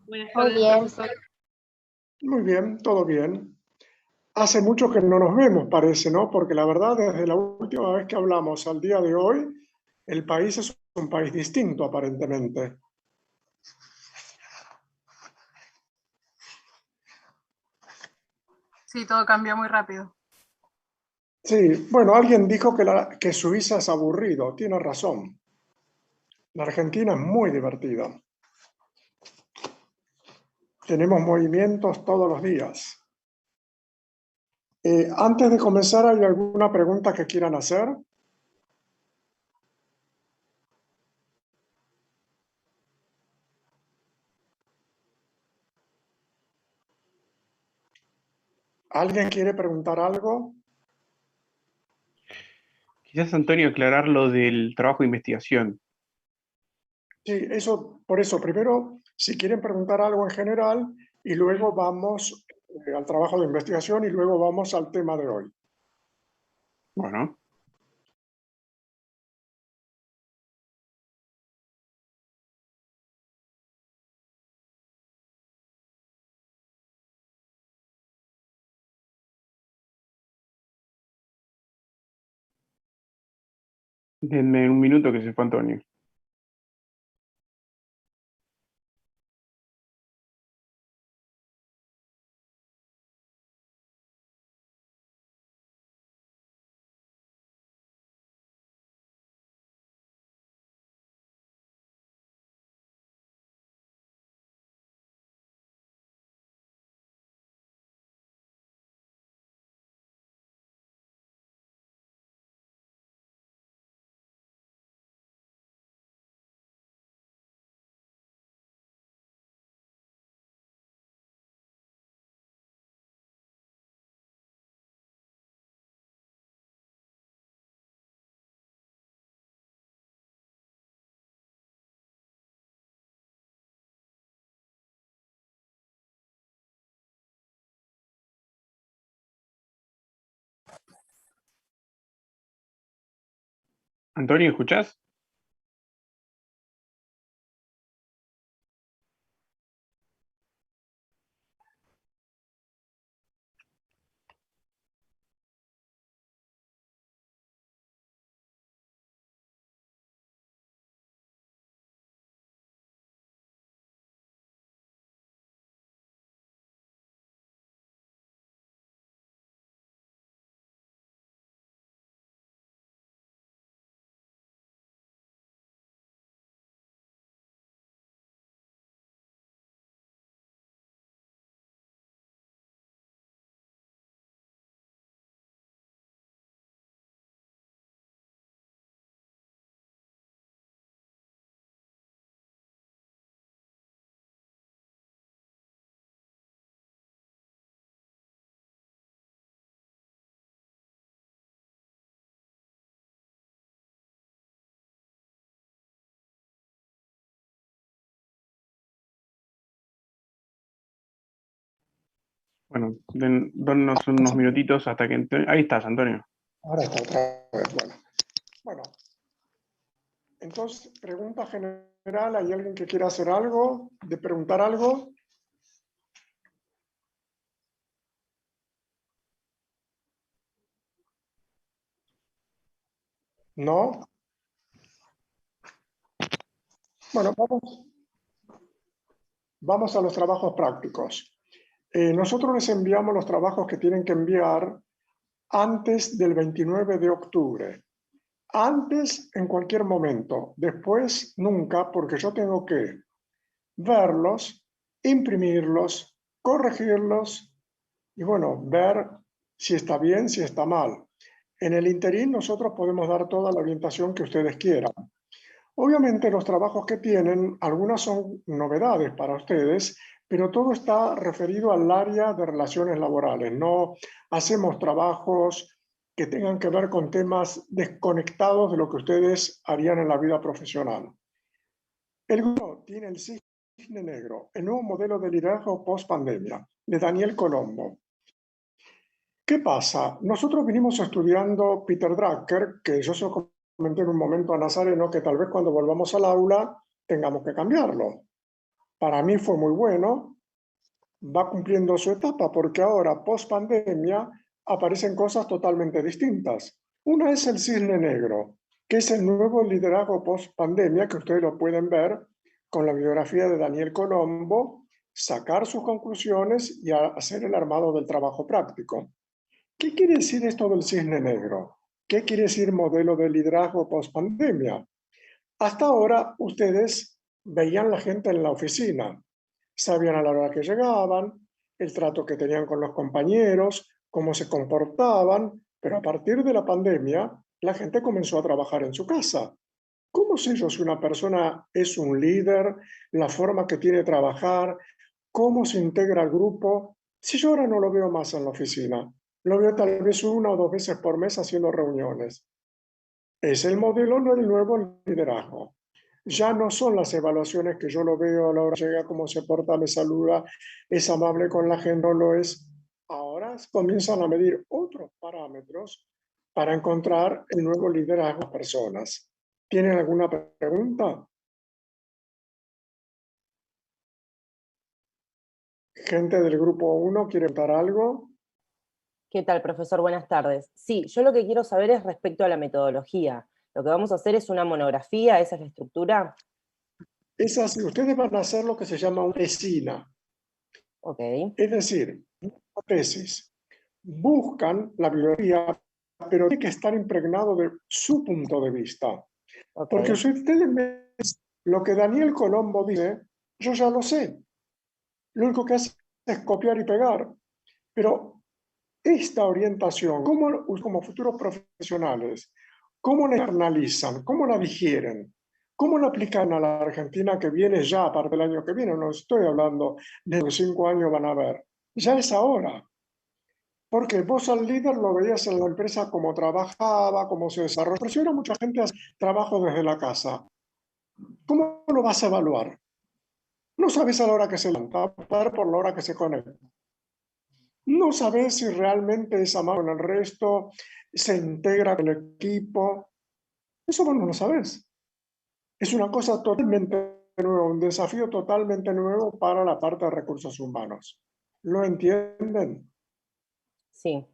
Buenas Muy tardes, bien. profesor. Muy bien, todo bien. Hace mucho que no nos vemos, parece, ¿no? Porque la verdad, desde la última vez que hablamos al día de hoy, el país es un país distinto, aparentemente. Sí, todo cambió muy rápido. Sí, bueno, alguien dijo que Suiza es aburrido. Tiene razón. La Argentina es muy divertida. Tenemos movimientos todos los días. Antes de comenzar, ¿hay alguna pregunta que quieran hacer? ¿Alguien quiere preguntar algo? Quizás, Antonio, aclarar lo del trabajo de investigación. Sí, por eso, primero, si quieren preguntar algo en general, y luego vamos al trabajo de investigación y luego vamos al tema de hoy. Bueno, denme un minuto que se fue Antonio. Antonio, ¿escuchás? Bueno, donnos unos minutitos hasta que... Ahí estás, Antonio. Ahora está otra vez. Bueno, entonces, pregunta general, ¿hay alguien que quiera hacer algo? ¿De preguntar algo? ¿No? Bueno, vamos a los trabajos prácticos. Nosotros les enviamos los trabajos que tienen que enviar antes del 29 de octubre. Antes, en cualquier momento. Después, nunca, porque yo tengo que verlos, imprimirlos, corregirlos y, bueno, ver si está bien, si está mal. En el interín, nosotros podemos dar toda la orientación que ustedes quieran. Obviamente, los trabajos que tienen, algunas son novedades para ustedes, pero todo está referido al área de relaciones laborales. No hacemos trabajos que tengan que ver con temas desconectados de lo que ustedes harían en la vida profesional. El grupo tiene el Cisne Negro, el nuevo modelo de liderazgo post-pandemia, de Daniel Colombo. ¿Qué pasa? Nosotros vinimos estudiando Peter Drucker, que yo se lo comenté en un momento a Nazareno, que tal vez cuando volvamos al aula tengamos que cambiarlo Para mí fue muy bueno, va cumpliendo su etapa porque ahora, post pandemia, aparecen cosas totalmente distintas. Una es el cisne negro, que es el nuevo liderazgo post pandemia, que ustedes lo pueden ver con la biografía de Daniel Colombo, sacar sus conclusiones y hacer el armado del trabajo práctico. ¿Qué quiere decir esto del cisne negro? ¿Qué quiere decir modelo de liderazgo post pandemia? Hasta ahora ustedes veían la gente en la oficina, sabían a la hora que llegaban, el trato que tenían con los compañeros, cómo se comportaban, pero a partir de la pandemia la gente comenzó a trabajar en su casa. ¿Cómo sé yo si una persona es un líder, la forma que tiene de trabajar, cómo se integra al grupo? Si yo ahora no lo veo más en la oficina, lo veo tal vez 1 o 2 veces por mes haciendo reuniones. Es el modelo, no el nuevo liderazgo. Ya no son las evaluaciones que yo lo veo a la hora que llega, cómo se porta, me saluda, es amable con la gente, no lo es. Ahora comienzan a medir otros parámetros para encontrar el nuevo liderazgo de las personas. ¿Tienen alguna pregunta? ¿Gente del grupo 1 quiere preguntar algo? ¿Qué tal, profesor? Buenas tardes. Sí, yo lo que quiero saber es respecto a la metodología. Lo que vamos a hacer es una monografía, ¿esa es la estructura? Es así, ustedes van a hacer lo que se llama una tesina. Ok, Es decir, una tesis. Buscan la bibliografía, pero tiene que estar impregnado de su punto de vista. ok, Porque si ustedes ven lo que Daniel Colombo dice, yo ya lo sé. Lo único que hace es copiar y pegar. Pero esta orientación, ¿cómo como futuros profesionales, cómo la analizan, cómo la digieren, cómo la aplican a la Argentina que viene ya, aparte del año que viene? No estoy hablando de los 5 años van a ver. Ya es ahora. Porque vos al líder lo veías en la empresa cómo trabajaba, cómo se desarrollaba. Pero si ahora mucha gente hace trabajo desde la casa, ¿cómo lo vas a evaluar? No sabes a la hora que se levanta, por la hora que se conecta. No sabes si realmente es amable con el resto, se integra con el equipo. Eso vos no lo sabes. Es una cosa totalmente nueva, un desafío totalmente nuevo para la parte de recursos humanos. ¿Lo entienden? sí.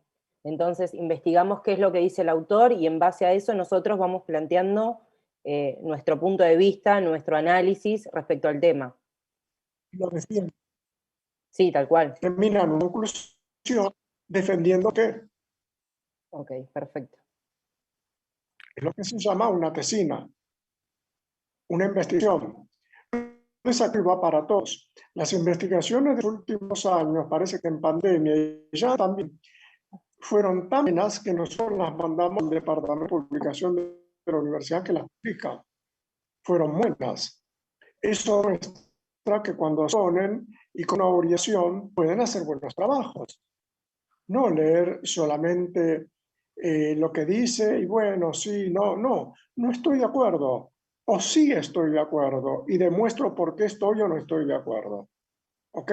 Entonces investigamos qué es lo que dice el autor y en base a eso nosotros vamos planteando nuestro punto de vista, nuestro análisis respecto al tema. Lo decían. Sí, tal cual. Terminan una conclusión defendiendo que Ok, perfecto. es lo que se llama una tesina, una investigación. Esa que va para todos. Las investigaciones de los últimos años, parece que en pandemia y ya también, fueron tan buenas que nosotros las mandamos al Departamento de Publicación de la Universidad que las publica. Fueron buenas. Eso muestra que cuando ponen y con una orientación pueden hacer buenos trabajos. No leer solamente lo que dice y bueno, sí, no estoy de acuerdo. O sí estoy de acuerdo y demuestro por qué estoy o no estoy de acuerdo. ¿Ok?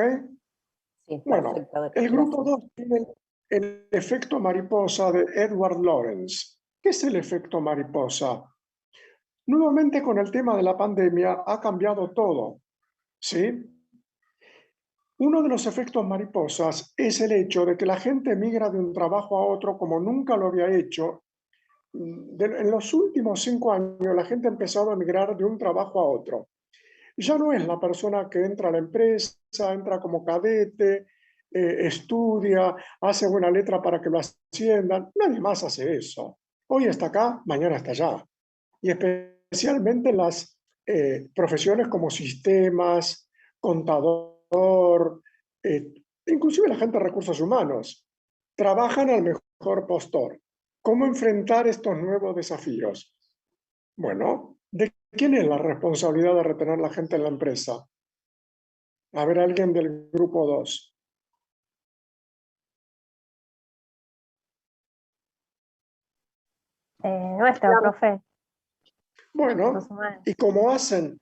Sí, Bueno, perfecto. el grupo Gracias. 2 tiene el efecto mariposa de Edward Lorenz. ¿Qué es el efecto mariposa? Nuevamente con el tema de la pandemia ha cambiado todo, ¿sí? Uno de los efectos mariposas es el hecho de que la gente migra de un trabajo a otro como nunca lo había hecho. En los últimos 5 años la gente ha empezado a migrar de un trabajo a otro. Ya no es la persona que entra a la empresa, entra como cadete, estudia, hace buena letra para que lo asciendan. Nadie más hace eso. Hoy está acá, mañana está allá. Y especialmente en las profesiones como sistemas, contador, eh, inclusive la gente de recursos humanos, trabajan al mejor postor. ¿Cómo enfrentar estos nuevos desafíos? Bueno, ¿de quién es la responsabilidad de retener la gente en la empresa? A ver, alguien del grupo 2. Nuestra, profe, recursos Bueno, humanos. ¿y cómo hacen?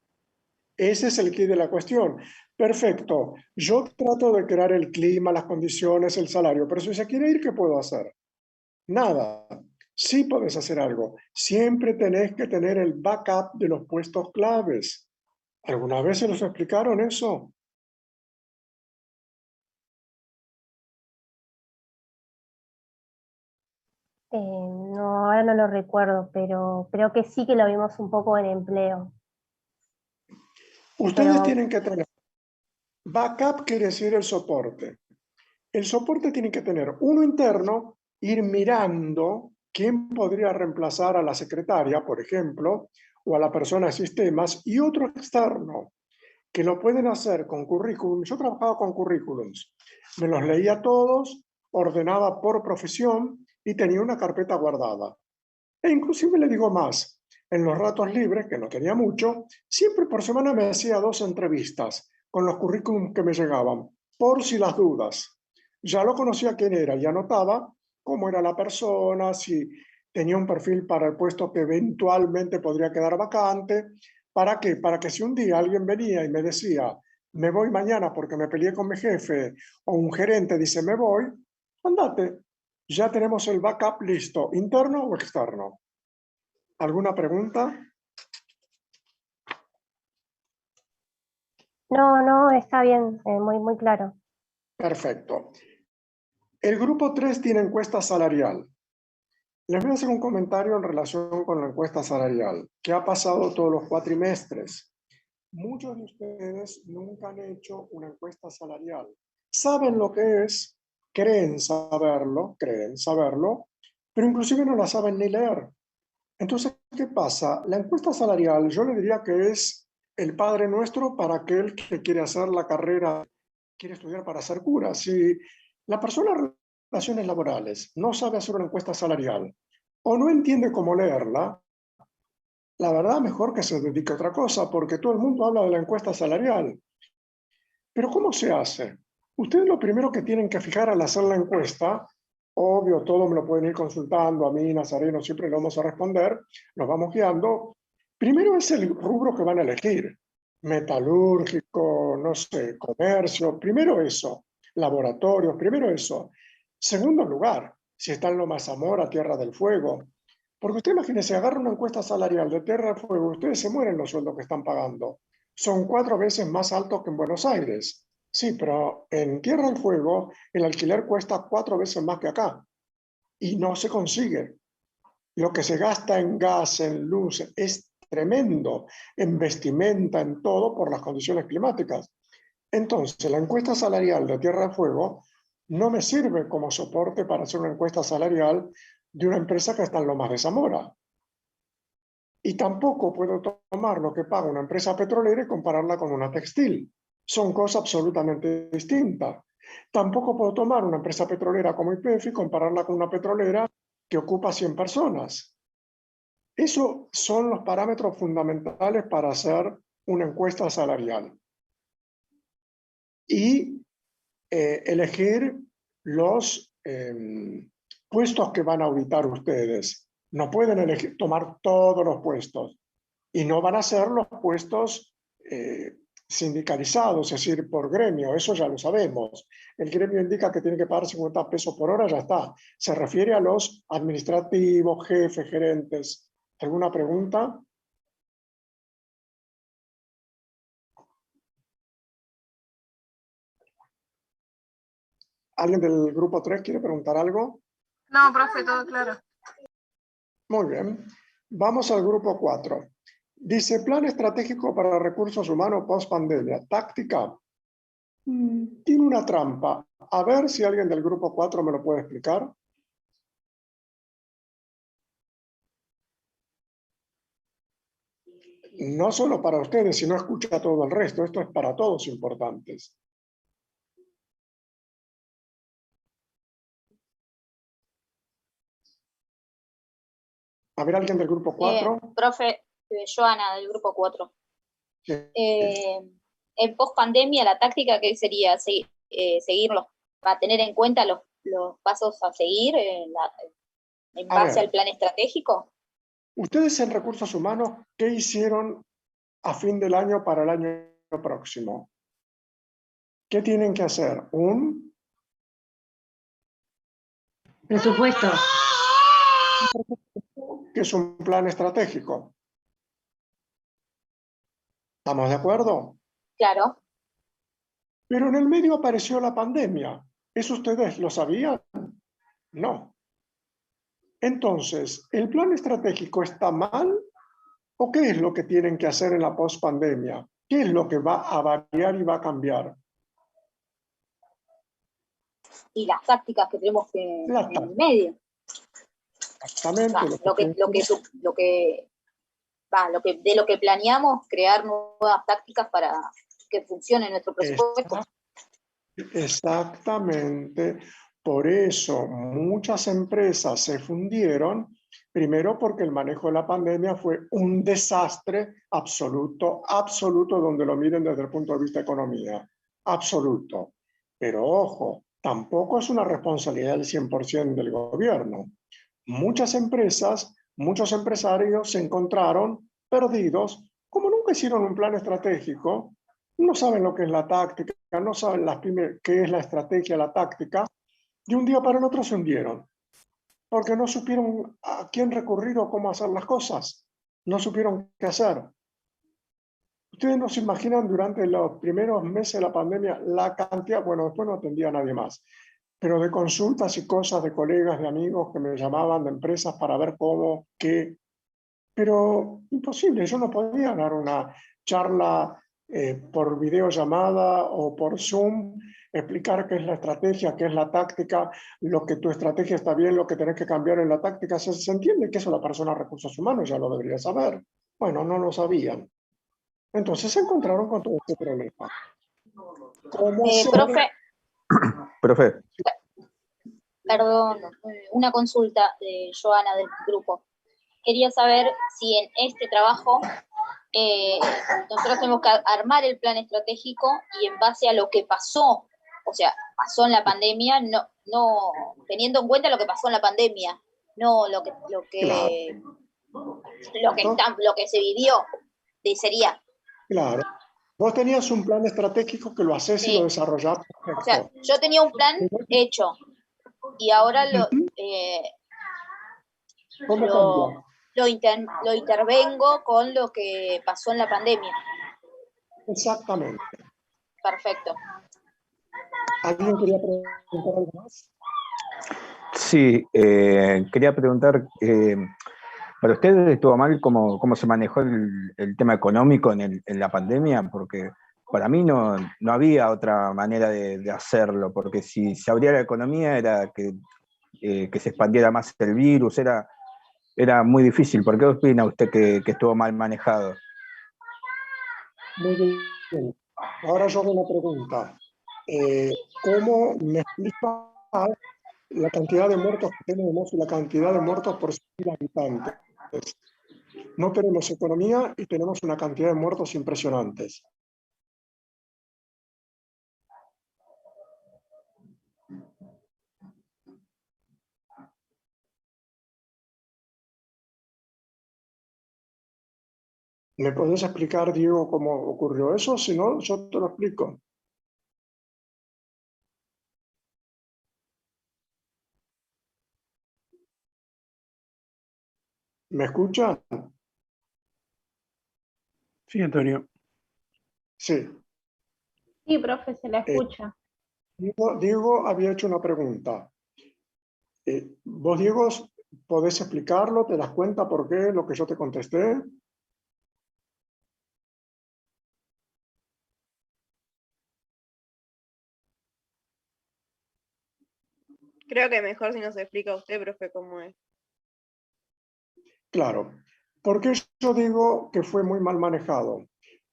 Ese es el quid de la cuestión. Perfecto, yo trato de crear el clima, las condiciones, el salario, pero si se quiere ir, ¿qué puedo hacer? Nada. Sí puedes hacer algo. Siempre tenés que tener el backup de los puestos claves. ¿Alguna vez se los explicaron eso? No, ahora no lo recuerdo, pero creo que sí que lo vimos un poco en empleo. Ustedes Pero tienen que tener, backup quiere decir el soporte. El soporte tiene que tener uno interno, ir mirando quién podría reemplazar a la secretaria, por ejemplo, o a la persona de sistemas, y otro externo, que lo pueden hacer con currículum. Yo trabajaba con currículums, me los leía todos, ordenaba por profesión y tenía una carpeta guardada. E inclusive le digo más, en los ratos libres, que no tenía mucho, siempre por semana me hacía 2 entrevistas con los currículums que me llegaban, por si las dudas. Ya lo conocía quién era y anotaba cómo era la persona, si tenía un perfil para el puesto que eventualmente podría quedar vacante. ¿Para qué? Para que si un día alguien venía y me decía, me voy mañana porque me peleé con mi jefe, o un gerente dice, me voy, andate, ya tenemos el backup listo, interno o externo. ¿Alguna pregunta? no, está bien, muy, muy claro. Perfecto. El grupo 3 tiene encuesta salarial. Les voy a hacer un comentario en relación con la encuesta salarial, que ha pasado todos los cuatrimestres. Muchos de ustedes nunca han hecho una encuesta salarial. Saben lo que es, creen saberlo, pero inclusive no la saben ni leer. Entonces, ¿qué pasa? La encuesta salarial yo le diría que es el Padre Nuestro para aquel que quiere hacer la carrera, quiere estudiar para ser cura. Si la persona en relaciones laborales no sabe hacer una encuesta salarial o no entiende cómo leerla, la verdad mejor que se dedique a otra cosa, porque todo el mundo habla de la encuesta salarial. Pero ¿cómo se hace? Ustedes lo primero que tienen que fijar al hacer la encuesta, obvio, todo me lo pueden ir consultando, a mí, Nazareno, siempre lo vamos a responder, nos vamos guiando. Primero es el rubro que van a elegir, metalúrgico, no sé, comercio, primero eso, laboratorios, primero eso. Segundo lugar, si está en Loma Zamora, Tierra del Fuego. Porque usted imagínese, agarra una encuesta salarial de Tierra del Fuego, ustedes se mueren los sueldos que están pagando. Son 4 veces más altos que en Buenos Aires. Sí, pero en Tierra del Fuego el alquiler cuesta 4 veces más que acá y no se consigue. Lo que se gasta en gas, en luz, es tremendo, en vestimenta, en todo, por las condiciones climáticas. Entonces, la encuesta salarial de Tierra del Fuego no me sirve como soporte para hacer una encuesta salarial de una empresa que está en Lomas de Zamora. Y tampoco puedo tomar lo que paga una empresa petrolera y compararla con una textil. Son cosas absolutamente distintas. Tampoco puedo tomar una empresa petrolera como YPF y compararla con una petrolera que ocupa 100 personas. Esos son los parámetros fundamentales para hacer una encuesta salarial. Y elegir los puestos que van a auditar ustedes. No pueden elegir, tomar todos los puestos y no van a ser los puestos sindicalizados, es decir, por gremio, eso ya lo sabemos. El gremio indica que tiene que pagar 50 pesos por hora, ya está. Se refiere a los administrativos, jefes, gerentes. ¿Alguna pregunta? ¿Alguien del grupo 3 quiere preguntar algo? No, profe, todo claro. Muy bien. Vamos al grupo 4. Dice, plan estratégico para recursos humanos post-pandemia. Táctica. Tiene una trampa. A ver si alguien del grupo 4 me lo puede explicar. No solo para ustedes, sino escucha a todo el resto. Esto es para todos importantes. A ver, alguien del grupo 4. Profe, Joana, del grupo 4. Sí. En post-pandemia, la táctica que sería seguirlos, para tener en cuenta los pasos a seguir en base al plan estratégico. Ustedes en recursos humanos, ¿qué hicieron a fin del año para el año próximo? ¿Qué tienen que hacer? Un presupuesto. Que es un plan estratégico. ¿Estamos de acuerdo? Claro. Pero en el medio apareció la pandemia. ¿Eso ustedes lo sabían? No. Entonces, ¿el plan estratégico está mal? ¿O qué es lo que tienen que hacer en la pospandemia? ¿Qué es lo que va a variar y va a cambiar? Y las tácticas que tenemos que Las en el medio. Exactamente. De lo que planeamos, crear nuevas tácticas para que funcione nuestro presupuesto. Exactamente. Por eso muchas empresas se fundieron, primero porque el manejo de la pandemia fue un desastre absoluto, absoluto, donde lo miren desde el punto de vista de economía. Absoluto. Pero ojo, tampoco es una responsabilidad del 100% del gobierno. Muchas empresas, muchos empresarios se encontraron perdidos, como nunca hicieron un plan estratégico, no saben lo que es la táctica, no saben qué es la estrategia, la táctica, de un día para el otro se hundieron, porque no supieron a quién recurrir o cómo hacer las cosas, no supieron qué hacer. Ustedes no se imaginan durante los primeros meses de la pandemia la cantidad, bueno, después no atendía a nadie más, pero de consultas y cosas de colegas, de amigos que me llamaban de empresas para ver cómo, qué, pero imposible, yo no podía dar una charla por videollamada o por Zoom, explicar qué es la estrategia, qué es la táctica, lo que tu estrategia está bien, lo que tenés que cambiar en la táctica. Se entiende que eso la persona de recursos humanos ya lo debería saber. Bueno, no lo sabían. Entonces se encontraron con todo este problema. ¿Cómo hacer? Profe. Perdón, una consulta de Joana del grupo. Quería saber si en este trabajo nosotros tenemos que armar el plan estratégico y en base a lo que pasó, o sea, pasó en la pandemia, no teniendo en cuenta lo que pasó en la pandemia, no lo que se vivió, sería. Claro. Vos tenías un plan estratégico que lo haces Sí. y lo desarrollás. O sea, yo tenía un plan hecho y ahora lo intervengo con lo que pasó en la pandemia. Exactamente. Perfecto. ¿Alguien quería preguntar algo más? Sí, quería preguntar, ¿para ustedes estuvo mal cómo se manejó el tema económico en la pandemia? Porque para mí no había otra manera de hacerlo, porque si se abría la economía era que se expandiera más el virus, era muy difícil. ¿Por qué opina usted que estuvo mal manejado? Muy bien. Ahora yo hago una pregunta. ¿Cómo me explica la cantidad de muertos que tenemos y la cantidad de muertos por 100.000 habitantes? No tenemos economía y tenemos una cantidad de muertos impresionantes. ¿Me puedes explicar, Diego, cómo ocurrió eso? Si no, yo te lo explico. ¿Me escuchan? Sí, Antonio. Sí. Sí, profe, se la escucha. Diego había hecho una pregunta. ¿Vos, Diego, podés explicarlo? ¿Te das cuenta por qué lo que yo te contesté? Creo que mejor si nos explica usted, profe, cómo es. Claro. ¿Por qué yo digo que fue muy mal manejado?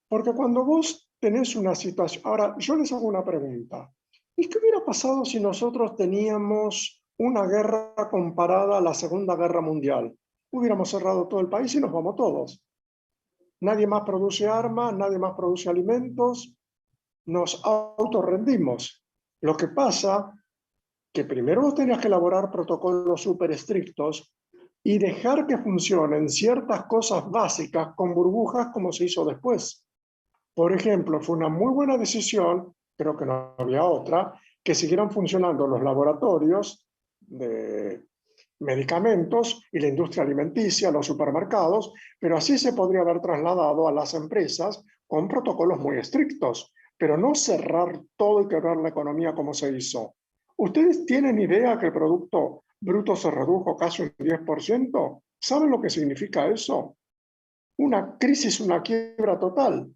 Porque cuando vos tenés una situación... Ahora, yo les hago una pregunta. ¿Y qué hubiera pasado si nosotros teníamos una guerra comparada a la Segunda Guerra Mundial? Hubiéramos cerrado todo el país y nos vamos todos. Nadie más produce armas, nadie más produce alimentos, nos autorrendimos. Lo que pasa que primero vos tenías que elaborar protocolos súper estrictos y dejar que funcionen ciertas cosas básicas con burbujas como se hizo después. Por ejemplo, fue una muy buena decisión, creo que no había otra, que siguieran funcionando los laboratorios de medicamentos y la industria alimenticia, los supermercados, pero así se podría haber trasladado a las empresas con protocolos muy estrictos, pero no cerrar todo y quebrar la economía como se hizo. ¿Ustedes tienen idea que el Producto Bruto se redujo casi un 10%? ¿Saben lo que significa eso? Una crisis, una quiebra total.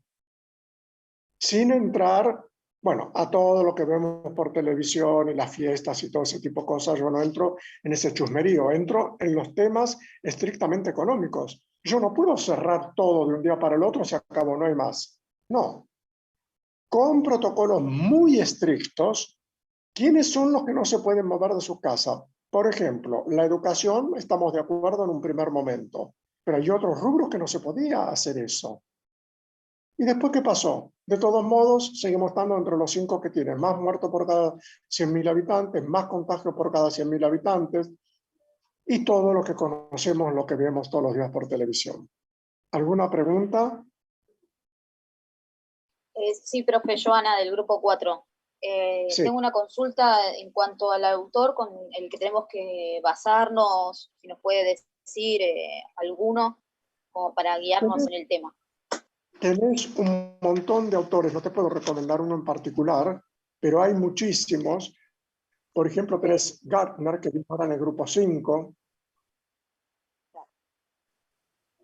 Sin entrar, bueno, a todo lo que vemos por televisión y las fiestas y todo ese tipo de cosas. Yo no entro en ese chusmerío, entro en los temas estrictamente económicos. Yo no puedo cerrar todo de un día para el otro, se acabó, no hay más. No. Con protocolos muy estrictos, ¿quiénes son los que no se pueden mover de su casa? Por ejemplo, la educación, estamos de acuerdo en un primer momento, pero hay otros rubros que no se podía hacer eso. ¿Y después qué pasó? De todos modos, seguimos estando entre los 5 que tienen más muertos por cada 100.000 habitantes, más contagios por cada 100.000 habitantes, y todo lo que conocemos, lo que vemos todos los días por televisión. ¿Alguna pregunta? Sí, profe, Joana, del grupo 4. Sí. Tengo una consulta en cuanto al autor con el que tenemos que basarnos, si nos puede decir alguno, como para guiarnos en el tema. Tenés un montón de autores, no te puedo recomendar uno en particular, pero hay muchísimos. Por ejemplo, tenés Gartner, que viene ahora en el grupo 5.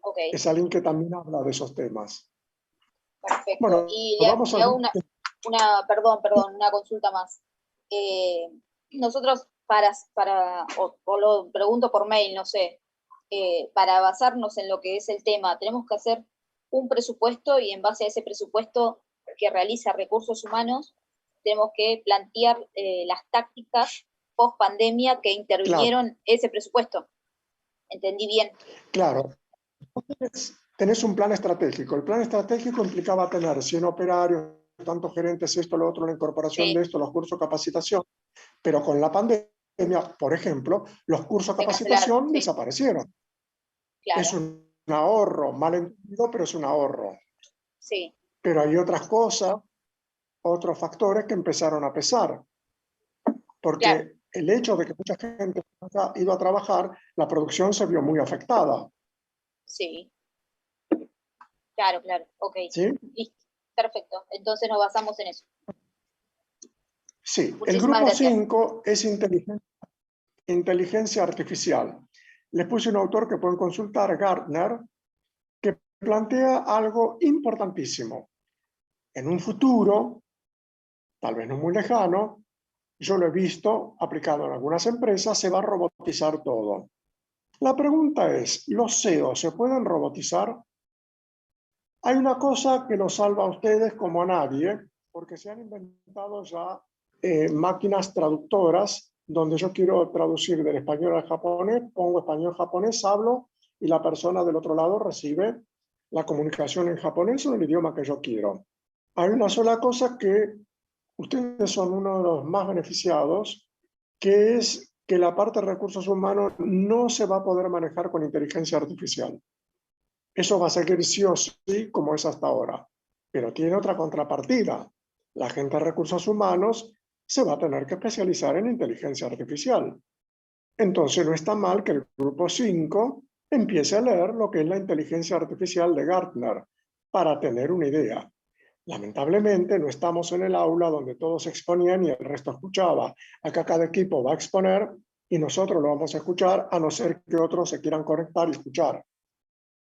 Okay. Es alguien que también habla de esos temas. Perfecto. Bueno, y vamos le hago una consulta más. Nosotros, o lo pregunto por mail, no sé, para basarnos en lo que es el tema, tenemos que hacer un presupuesto y en base a ese presupuesto que realiza Recursos Humanos, tenemos que plantear las tácticas post pandemia que intervinieron ese presupuesto. ¿Entendí bien? Claro. Tenés un plan estratégico. El plan estratégico implicaba tener 100 operarios, tantos gerentes, esto, lo otro, la incorporación de esto, los cursos de capacitación, pero con la pandemia, por ejemplo, los cursos de capacitación desaparecieron. Claro. Es un ahorro, mal entendido, pero es un ahorro. Sí. Pero hay otras cosas, otros factores que empezaron a pesar. Porque el hecho de que mucha gente haya ido a trabajar, la producción se vio muy afectada. Sí. Claro, ok. ¿Sí? Listo. Perfecto. Entonces nos basamos en eso. Sí. Muchísimas El grupo gracias. 5 es inteligencia artificial. Les puse un autor que pueden consultar, Gartner, que plantea algo importantísimo. En un futuro, tal vez no muy lejano, yo lo he visto aplicado en algunas empresas, se va a robotizar todo. La pregunta es, ¿los CEO se pueden robotizar? Hay una cosa que los salva a ustedes como a nadie, porque se han inventado ya máquinas traductoras, donde yo quiero traducir del español al japonés, pongo español-japonés, hablo, y la persona del otro lado recibe la comunicación en japonés o en el idioma que yo quiero. Hay una sola cosa que ustedes son uno de los más beneficiados, que es que la parte de recursos humanos no se va a poder manejar con inteligencia artificial. Eso va a seguir sí o sí como es hasta ahora, pero tiene otra contrapartida. La gente de recursos humanos se va a tener que especializar en inteligencia artificial. Entonces no está mal que el grupo 5 empiece a leer lo que es la inteligencia artificial de Gartner para tener una idea. Lamentablemente no estamos en el aula donde todos exponían y el resto escuchaba. Acá cada equipo va a exponer y nosotros lo vamos a escuchar, a no ser que otros se quieran conectar y escuchar.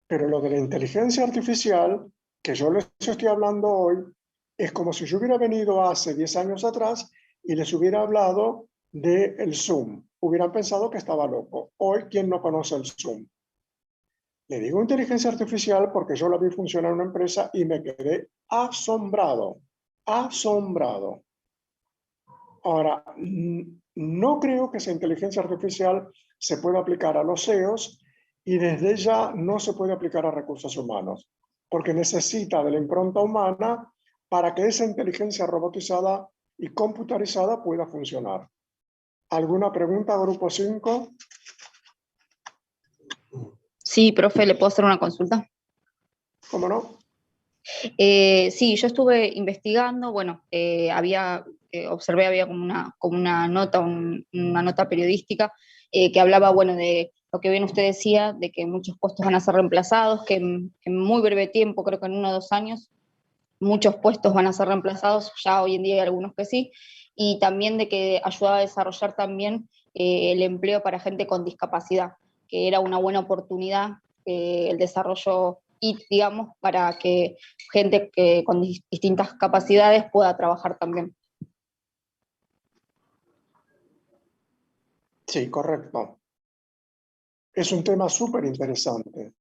Pero lo de la inteligencia artificial, que yo les estoy hablando hoy, es como si yo hubiera venido hace 10 años atrás y les hubiera hablado del Zoom. Hubieran pensado que estaba loco. Hoy, ¿quién no conoce el Zoom? Le digo inteligencia artificial porque yo la vi funcionar en una empresa y me quedé asombrado. Asombrado. Ahora, no creo que esa inteligencia artificial se pueda aplicar a los CEOs y desde ya no se puede aplicar a recursos humanos, porque necesita de la impronta humana para que esa inteligencia robotizada y computarizada pueda funcionar. ¿Alguna pregunta, grupo 5? Sí, profe, ¿le puedo hacer una consulta? ¿Cómo no? Sí, yo estuve investigando, bueno, observé, había como una nota, una nota periodística que hablaba, bueno, de lo que bien usted decía, de que muchos puestos van a ser reemplazados, que en muy breve tiempo, creo que en 1 o 2 años, muchos puestos van a ser reemplazados, ya hoy en día hay algunos que sí, y también de que ayudaba a desarrollar también el empleo para gente con discapacidad, que era una buena oportunidad el desarrollo IT, digamos, para que gente con distintas capacidades pueda trabajar también. Sí, correcto. Es un tema súper interesante.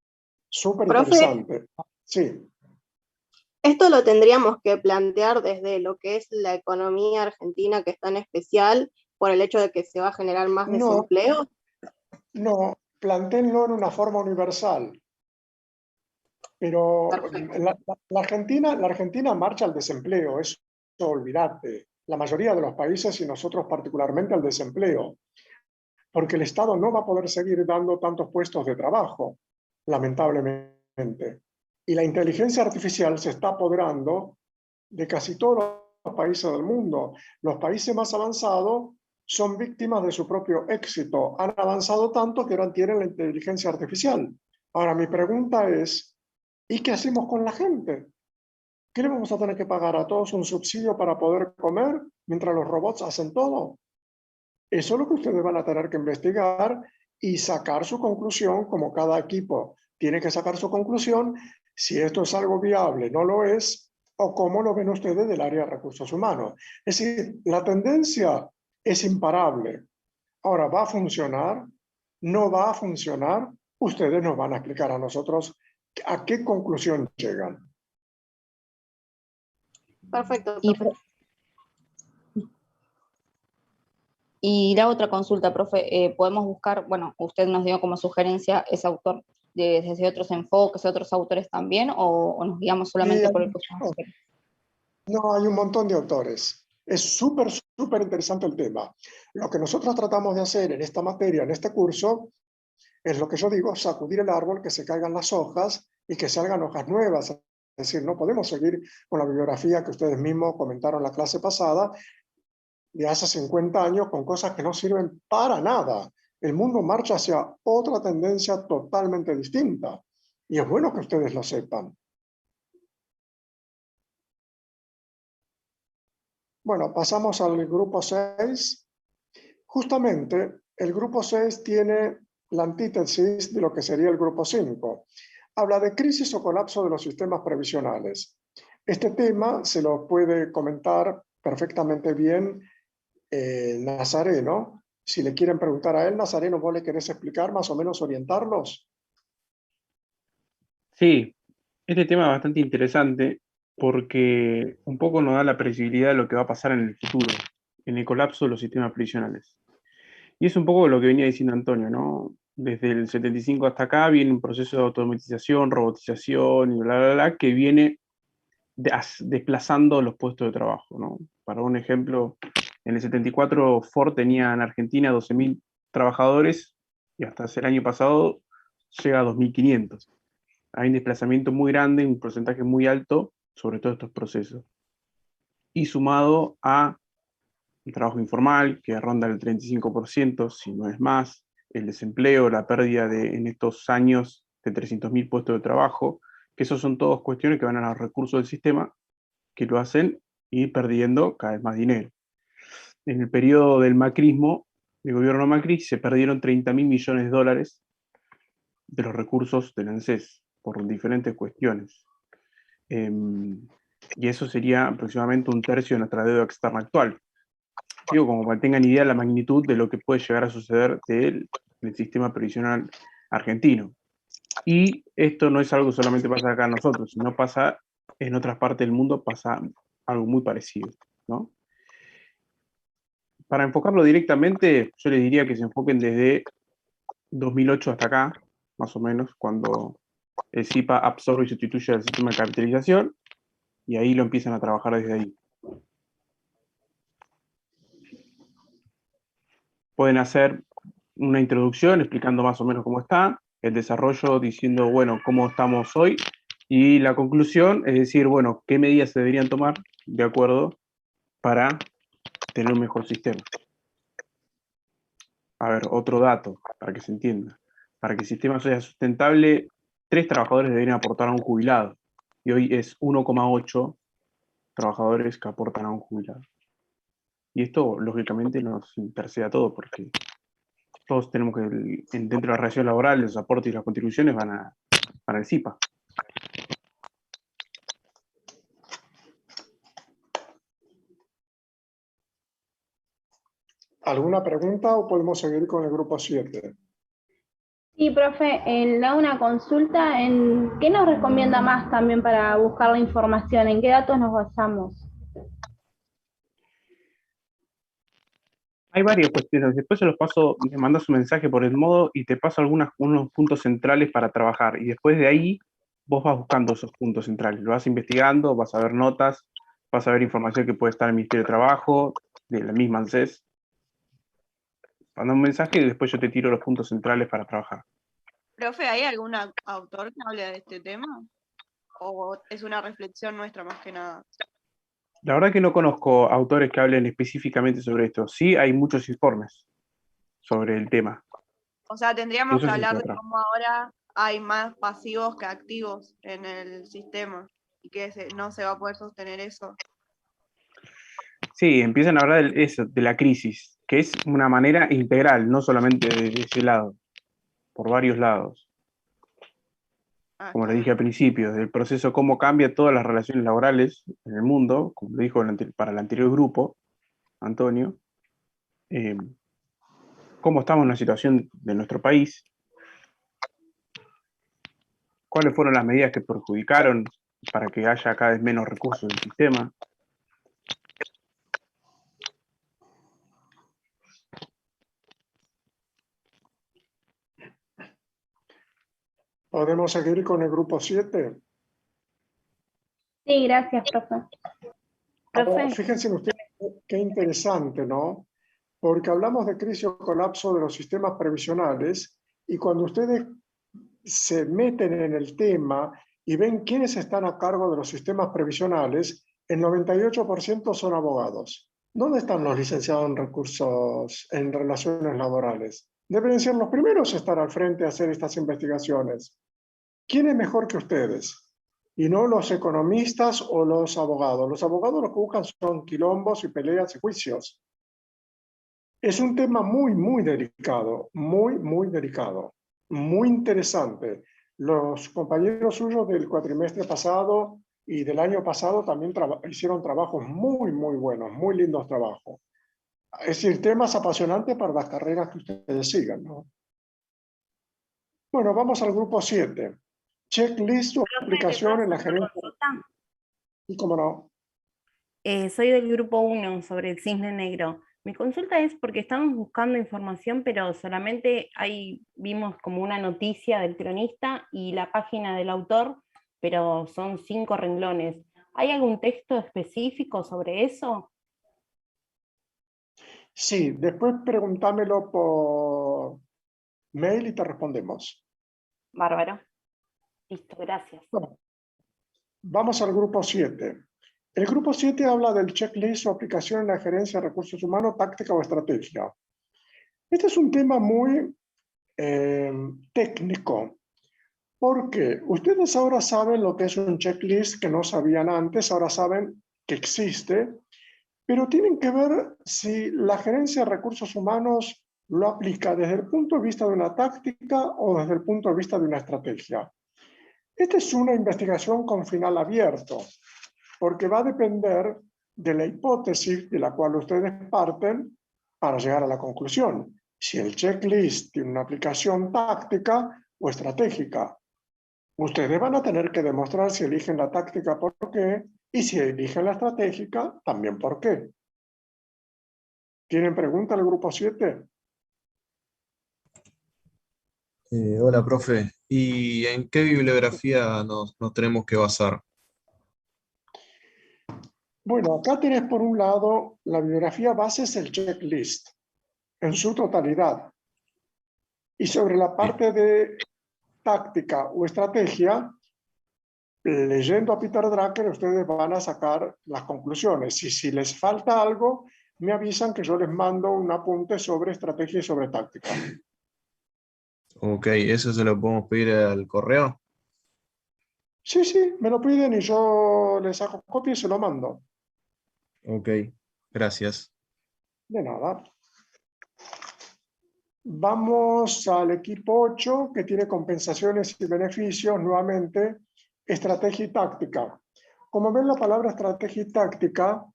Súper Profe, interesante. Sí. esto lo tendríamos que plantear desde lo que es la economía argentina, que es tan especial por el hecho de que se va a generar más No, desempleo. no, plantéenlo en una forma universal. Pero Perfecto. la Argentina marcha al desempleo, eso olvídate. La mayoría de los países y nosotros particularmente al desempleo, porque el Estado no va a poder seguir dando tantos puestos de trabajo, lamentablemente. Y la inteligencia artificial se está apoderando de casi todos los países del mundo. Los países más avanzados son víctimas de su propio éxito. Han avanzado tanto que ahora tienen la inteligencia artificial. Ahora, mi pregunta es, ¿y qué hacemos con la gente? ¿Qué le vamos a tener que pagar a todos un subsidio para poder comer mientras los robots hacen todo? Eso es lo que ustedes van a tener que investigar y sacar su conclusión, como cada equipo tiene que sacar su conclusión, si esto es algo viable, no lo es, o cómo lo ven ustedes del área de recursos humanos. Es decir, la tendencia es imparable. Ahora, ¿va a funcionar? ¿No va a funcionar? Ustedes nos van a explicar a nosotros a qué conclusión llegan. Perfecto. Y la otra consulta, profe, podemos buscar, bueno, usted nos dio como sugerencia ese autor desde otros enfoques, otros autores también, o nos guiamos solamente por el que usted nos sugiere? No, hay un montón de autores. Es súper, súper interesante el tema. Lo que nosotros tratamos de hacer en esta materia, en este curso, es lo que yo digo, sacudir el árbol, que se caigan las hojas y que salgan hojas nuevas. Es decir, no podemos seguir con la bibliografía que ustedes mismos comentaron en la clase pasada, de hace 50 años, con cosas que no sirven para nada. El mundo marcha hacia otra tendencia totalmente distinta. Y es bueno que ustedes lo sepan. Bueno, pasamos al grupo 6. Justamente, el grupo 6 tiene la antítesis de lo que sería el grupo 5. Habla de crisis o colapso de los sistemas previsionales. Este tema se lo puede comentar perfectamente bien Nazareno. Si le quieren preguntar a él, Nazareno, ¿vos le querés explicar, más o menos orientarlos? Sí, este tema es bastante interesante porque un poco nos da la previsibilidad de lo que va a pasar en el futuro, en el colapso de los sistemas previsionales. Y es un poco lo que venía diciendo Antonio, ¿no? Desde el 75 hasta acá viene un proceso de automatización, robotización y bla, bla, bla, que viene desplazando los puestos de trabajo, ¿no? Para un ejemplo, en el 74 Ford tenía en Argentina 12.000 trabajadores y hasta el año pasado llega a 2.500. Hay un desplazamiento muy grande, un porcentaje muy alto sobre todos estos procesos. Y sumado a el trabajo informal, que ronda el 35%, si no es más, el desempleo, la pérdida en estos años de 300.000 puestos de trabajo, que esos son todas cuestiones que van a los recursos del sistema, que lo hacen ir perdiendo cada vez más dinero. En el periodo del macrismo, del gobierno Macri, se perdieron 30.000 millones de dólares de los recursos del ANSES por diferentes cuestiones. Y eso sería aproximadamente un tercio de nuestra deuda externa actual. Digo, como para que tengan idea de la magnitud de lo que puede llegar a suceder del sistema previsional argentino. Y esto no es algo que solamente pasa acá a nosotros, sino pasa en otras partes del mundo, pasa algo muy parecido, ¿no? Para enfocarlo directamente, yo les diría que se enfoquen desde 2008 hasta acá, más o menos, cuando el SIPA absorbe y sustituye al sistema de capitalización, y ahí lo empiezan a trabajar desde ahí. Pueden hacer una introducción explicando más o menos cómo está, el desarrollo diciendo, bueno, cómo estamos hoy, y la conclusión es decir, bueno, qué medidas se deberían tomar de acuerdo para tener un mejor sistema. A ver, otro dato para que se entienda. Para que el sistema sea sustentable, 3 trabajadores deberían aportar a un jubilado, y hoy es 1,8 trabajadores que aportan a un jubilado. Y esto, lógicamente, nos intercede a todos, porque todos tenemos que, dentro de la relación laboral, los aportes y las contribuciones van al CIPA. ¿Alguna pregunta o podemos seguir con el grupo 7? Sí, profe, le hago una consulta. ¿En qué nos recomienda más también para buscar la información? ¿En qué datos nos basamos? Hay varias cuestiones. Después se los paso, me mandas un mensaje por el modo y te paso unos puntos centrales para trabajar. Y después de ahí, vos vas buscando esos puntos centrales. Lo vas investigando, vas a ver notas, vas a ver información que puede estar en el Ministerio de Trabajo, de la misma ANSES. Manda un mensaje y después yo te tiro los puntos centrales para trabajar. Profe, ¿hay algún autor que hable de este tema? ¿O es una reflexión nuestra más que nada? La verdad que no conozco autores que hablen específicamente sobre esto. Sí hay muchos informes sobre el tema. O sea, tendríamos Eso que sí hablar está de atrás. cómo ahora hay más pasivos que activos en el sistema y que no se va a poder sostener eso. Sí, empiezan a hablar de la crisis, que es una manera integral, no solamente de ese lado, por varios lados. Como le dije al principio, del proceso cómo cambia todas las relaciones laborales en el mundo, como lo dijo para el anterior grupo, Antonio, cómo estamos en la situación de nuestro país, cuáles fueron las medidas que perjudicaron para que haya cada vez menos recursos en el sistema. ¿Podemos seguir con el grupo 7? Sí, gracias, profe. Ahora, fíjense ustedes qué interesante, ¿no? Porque hablamos de crisis o colapso de los sistemas previsionales y cuando ustedes se meten en el tema y ven quiénes están a cargo de los sistemas previsionales, el 98% son abogados. ¿Dónde están los licenciados en recursos en relaciones laborales? Deben ser los primeros a estar al frente a hacer estas investigaciones. ¿Quién es mejor que ustedes? Y no los economistas o los abogados. Los abogados lo que buscan son quilombos y peleas y juicios. Es un tema muy, muy delicado, muy delicado, muy interesante. Los compañeros suyos del cuatrimestre pasado y del año pasado también hicieron trabajos muy buenos, muy lindos trabajos. Es decir, temas apasionantes para las carreras que ustedes sigan, ¿no? Bueno, vamos al grupo 7. Checklist o aplicación en la gerencia. ¿Y cómo no? Soy del grupo 1 sobre el cisne negro. Mi consulta es porque estamos buscando información, pero solamente vimos como una noticia del cronista y la página del autor, pero son 5 renglones. ¿Hay algún texto específico sobre eso? Sí, después pregúntamelo por mail y te respondemos. Bárbaro. Listo, gracias. Bueno, vamos al grupo 7. El grupo 7 habla del checklist o aplicación en la gerencia de recursos humanos, táctica o estrategia. Este es un tema muy técnico, porque ustedes ahora saben lo que es un checklist que no sabían antes, ahora saben que existe, pero tienen que ver si la gerencia de recursos humanos lo aplica desde el punto de vista de una táctica o desde el punto de vista de una estrategia. Esta es una investigación con final abierto, porque va a depender de la hipótesis de la cual ustedes parten para llegar a la conclusión. Si el checklist tiene una aplicación táctica o estratégica. Ustedes van a tener que demostrar si eligen la táctica por qué y si eligen la estratégica también por qué. ¿Tienen pregunta al grupo 7? Hola, profe. ¿Y en qué bibliografía nos tenemos que basar? Bueno, acá tenés por un lado la bibliografía base es el checklist en su totalidad. Y sobre la parte de táctica o estrategia, leyendo a Peter Drucker, ustedes van a sacar las conclusiones. Y si les falta algo, me avisan que yo les mando un apunte sobre estrategia y sobre táctica. Ok, ¿eso se lo podemos pedir al correo? Sí, me lo piden y yo les saco copia y se lo mando. Ok, gracias. De nada. Vamos al equipo 8, que tiene compensaciones y beneficios, nuevamente, estrategia y táctica. Como ven, la palabra estrategia y táctica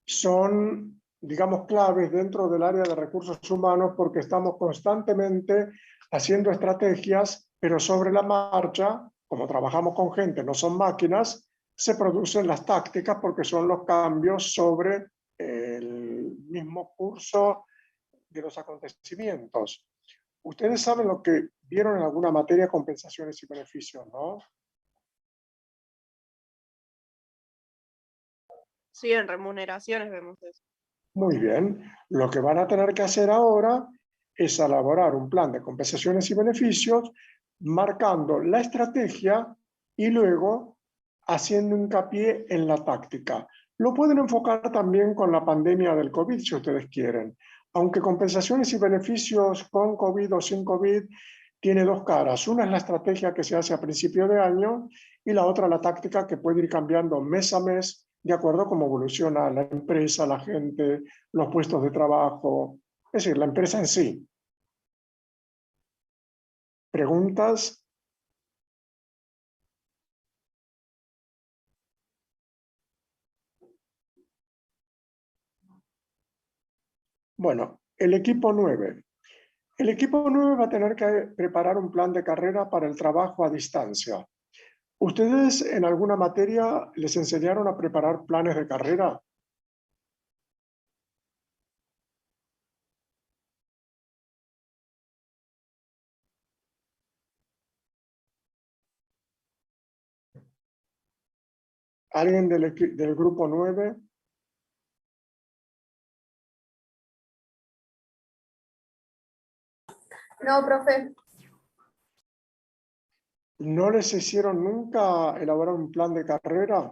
son, digamos, claves dentro del área de recursos humanos porque estamos constantemente haciendo estrategias, pero sobre la marcha, como trabajamos con gente, no son máquinas, se producen las tácticas porque son los cambios sobre el mismo curso de los acontecimientos. Ustedes saben lo que vieron en alguna materia, compensaciones y beneficios, ¿no? Sí, en remuneraciones vemos eso. Muy bien. Lo que van a tener que hacer ahora es elaborar un plan de compensaciones y beneficios, marcando la estrategia y luego haciendo hincapié en la táctica. Lo pueden enfocar también con la pandemia del COVID, si ustedes quieren. Aunque compensaciones y beneficios con COVID o sin COVID tiene dos caras. Una es la estrategia que se hace a principio de año y la otra la táctica que puede ir cambiando mes a mes de acuerdo a cómo evoluciona la empresa, la gente, los puestos de trabajo, es decir, la empresa en sí. ¿Preguntas? Bueno, el equipo 9. El equipo 9 va a tener que preparar un plan de carrera para el trabajo a distancia. ¿Ustedes en alguna materia les enseñaron a preparar planes de carrera? ¿Alguien del grupo 9? No, profe. ¿No les hicieron nunca elaborar un plan de carrera?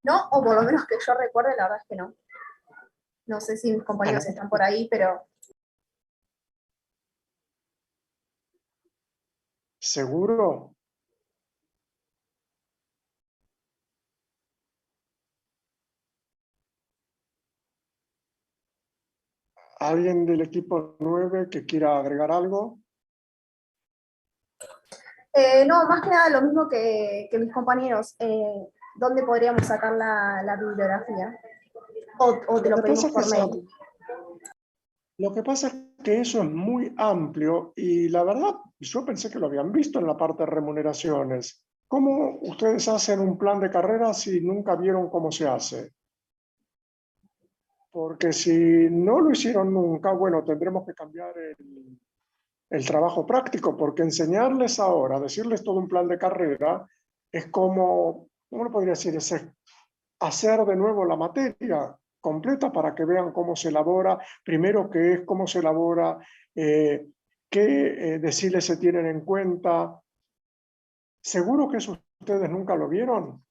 No, o por lo menos que yo recuerde, la verdad es que no. No sé si mis compañeros están por ahí, pero ¿Seguro? ¿Alguien del equipo 9 que quiera agregar algo? no, más que nada lo mismo que mis compañeros. ¿Dónde podríamos sacar la bibliografía? ¿O te lo pedimos por mail? Lo que pasa es que eso es muy amplio y la verdad, yo pensé que lo habían visto en la parte de remuneraciones. ¿Cómo ustedes hacen un plan de carrera si nunca vieron cómo se hace? Porque si no lo hicieron nunca, bueno, tendremos que cambiar el trabajo práctico, porque enseñarles ahora, decirles todo un plan de carrera, es como, ¿cómo lo podría decir? Es hacer de nuevo la materia completa para que vean cómo se elabora, primero qué es, cómo se elabora, qué deciles se tienen en cuenta. ¿Seguro que eso ustedes nunca lo vieron?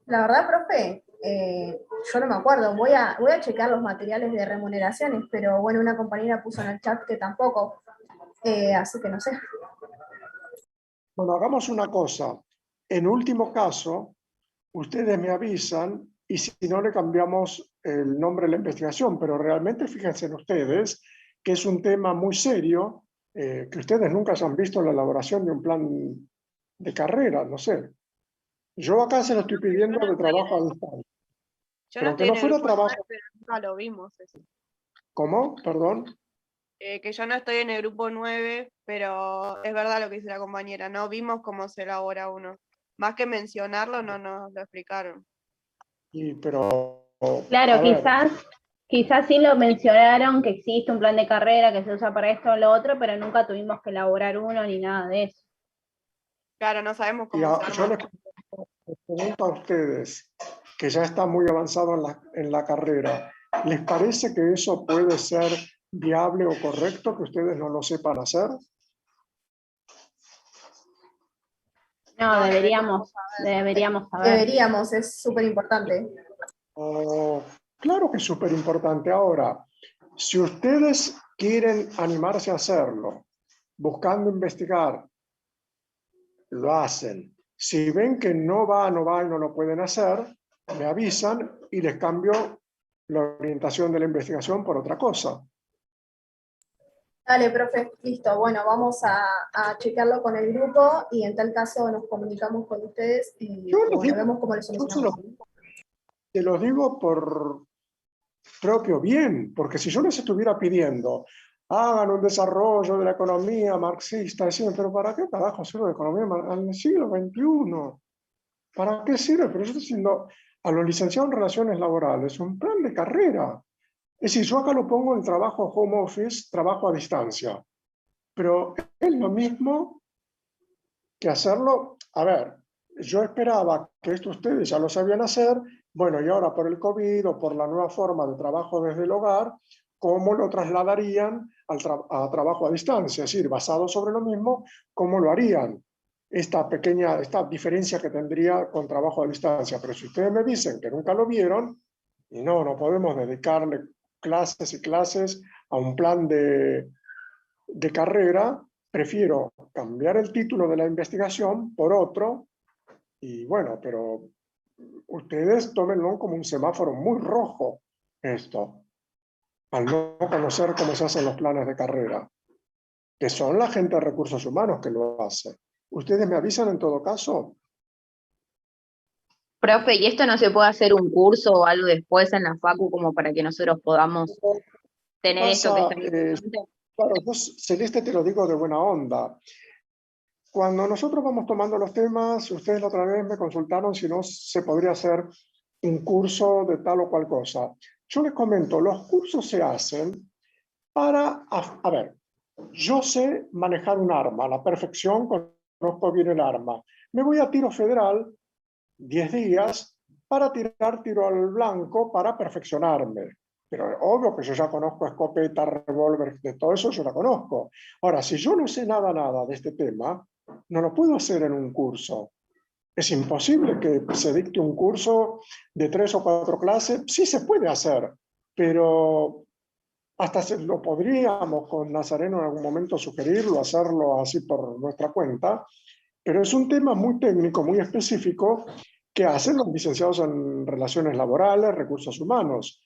La verdad, profe, yo no me acuerdo. Voy a checar los materiales de remuneraciones, pero bueno, una compañera puso en el chat que tampoco, así que no sé. Bueno, hagamos una cosa. En último caso, ustedes me avisan y si no le cambiamos el nombre de la investigación, pero realmente fíjense en ustedes que es un tema muy serio, que ustedes nunca se han visto en la elaboración de un plan de carrera, no sé. Yo acá se lo estoy pidiendo de trabajo a distancia. Pero aunque no fuera trabajo... pero nunca lo vimos eso. ¿Cómo? Perdón. Que yo no estoy en el grupo 9, pero es verdad lo que dice la compañera, no vimos cómo se elabora uno. Más que mencionarlo, no nos lo explicaron. Pero... Claro, quizás sí lo mencionaron, que existe un plan de carrera que se usa para esto o lo otro, pero nunca tuvimos que elaborar uno ni nada de eso. Claro, no sabemos cómo se Yo arma. les pregunto a ustedes, que ya están muy avanzados en la carrera, ¿les parece que eso puede ser viable o correcto, que ustedes no lo sepan hacer? No, deberíamos saber. Deberíamos, es súper importante. Claro que es súper importante. Ahora, si ustedes quieren animarse a hacerlo, buscando investigar, lo hacen. Si ven que no va y no lo pueden hacer, me avisan y les cambio la orientación de la investigación por otra cosa. Dale, profe, listo. Bueno, vamos a chequearlo con el grupo y en tal caso nos comunicamos con ustedes y bueno, vemos cómo lo solucionamos. Te lo digo por propio bien, porque si yo les estuviera pidiendo hagan un desarrollo de la economía marxista, decían, pero ¿para qué carajo sirve la economía en el siglo XXI? ¿Para qué sirve? Pero yo estoy diciendo a los licenciados en relaciones laborales un plan de carrera. Es decir, yo acá lo pongo en trabajo home office, trabajo a distancia, pero es lo mismo que hacerlo. A ver, yo esperaba que esto ustedes ya lo sabían hacer, bueno, y ahora por el COVID o por la nueva forma de trabajo desde el hogar, ¿cómo lo trasladarían a trabajo a distancia? Es decir, basado sobre lo mismo, ¿cómo lo harían? Esta diferencia que tendría con trabajo a distancia. Pero si ustedes me dicen que nunca lo vieron, y no podemos dedicarle clases y clases a un plan de carrera, prefiero cambiar el título de la investigación por otro, y bueno, pero ustedes tómenlo como un semáforo muy rojo esto, al no conocer cómo se hacen los planes de carrera, que son la gente de recursos humanos que lo hace. ¿Ustedes me avisan en todo caso? Profe, ¿y esto no se puede hacer un curso o algo después en la facu como para que nosotros podamos tener esto que está claro, yo, Celeste, te lo digo de buena onda. Cuando nosotros vamos tomando los temas, ustedes la otra vez me consultaron si no se podría hacer un curso de tal o cual cosa. Yo les comento, los cursos se hacen para, a ver, yo sé manejar un arma a la perfección, conozco bien el arma. Me voy a tiro federal 10 días para tirar tiro al blanco para perfeccionarme. Pero obvio que yo ya conozco escopeta, revólver, de todo eso yo la conozco. Ahora, si yo no sé nada de este tema, no lo puedo hacer en un curso. Es imposible que se dicte un curso de 3 o 4 clases. Sí se puede hacer, pero hasta lo podríamos con Nazareno en algún momento sugerirlo, hacerlo así por nuestra cuenta, pero es un tema muy técnico, muy específico, que hacen los licenciados en relaciones laborales, recursos humanos.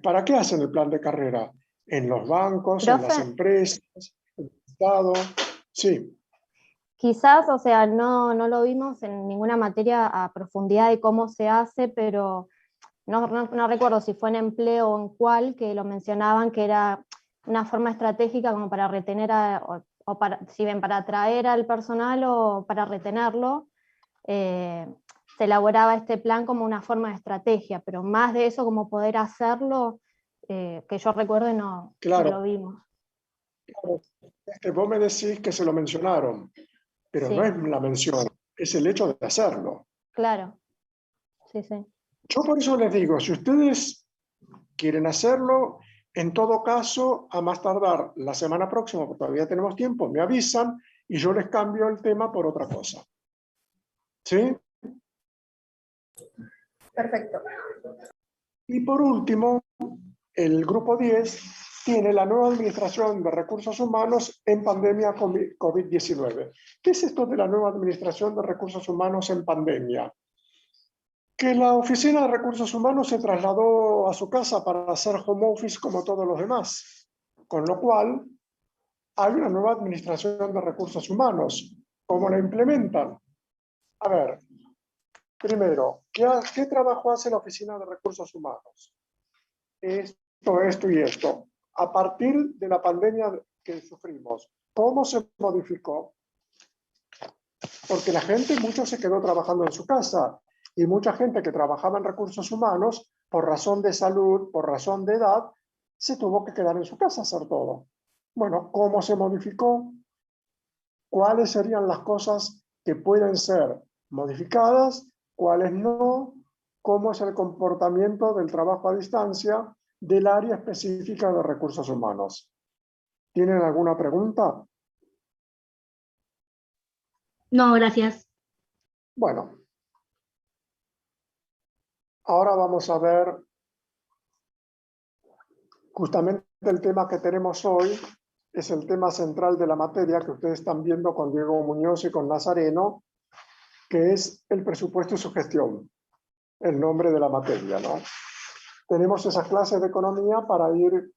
¿Para qué hacen el plan de carrera? En los bancos, ¿Profe? en las empresas, en el Estado. Sí. Quizás, o sea, no lo vimos en ninguna materia a profundidad de cómo se hace, pero no recuerdo si fue en empleo o en cuál, que lo mencionaban que era una forma estratégica como para retener, o para, si bien para atraer al personal o para retenerlo, se elaboraba este plan como una forma de estrategia, pero más de eso como poder hacerlo, que yo recuerdo no lo vimos. Claro, es que vos me decís que se lo mencionaron, pero no es la mención, es el hecho de hacerlo. Claro, sí. Yo por eso les digo, si ustedes quieren hacerlo, en todo caso, a más tardar la semana próxima, porque todavía tenemos tiempo, me avisan y yo les cambio el tema por otra cosa. ¿Sí? Perfecto. Y por último, el grupo 10 tiene la nueva administración de recursos humanos en pandemia COVID-19. ¿Qué es esto de la nueva administración de recursos humanos en pandemia? Que la Oficina de Recursos Humanos se trasladó a su casa para hacer home office como todos los demás, con lo cual hay una nueva administración de recursos humanos. ¿Cómo la implementan? A ver, primero, ¿qué trabajo hace la Oficina de Recursos Humanos? Esto y esto. A partir de la pandemia que sufrimos, ¿cómo se modificó? Porque la gente, mucho se quedó trabajando en su casa, y mucha gente que trabajaba en recursos humanos, por razón de salud, por razón de edad, se tuvo que quedar en su casa a hacer todo. Bueno, ¿cómo se modificó? ¿Cuáles serían las cosas que pueden ser modificadas? ¿Cuáles no? ¿Cómo es el comportamiento del trabajo a distancia del área específica de recursos humanos? ¿Tienen alguna pregunta? No, gracias. Bueno. Ahora vamos a ver Justamente el tema que tenemos hoy es el tema central de la materia que ustedes están viendo con Diego Muñoz y con Nazareno, que es el presupuesto y su gestión, el nombre de la materia, ¿no? Tenemos esas clases de economía para ir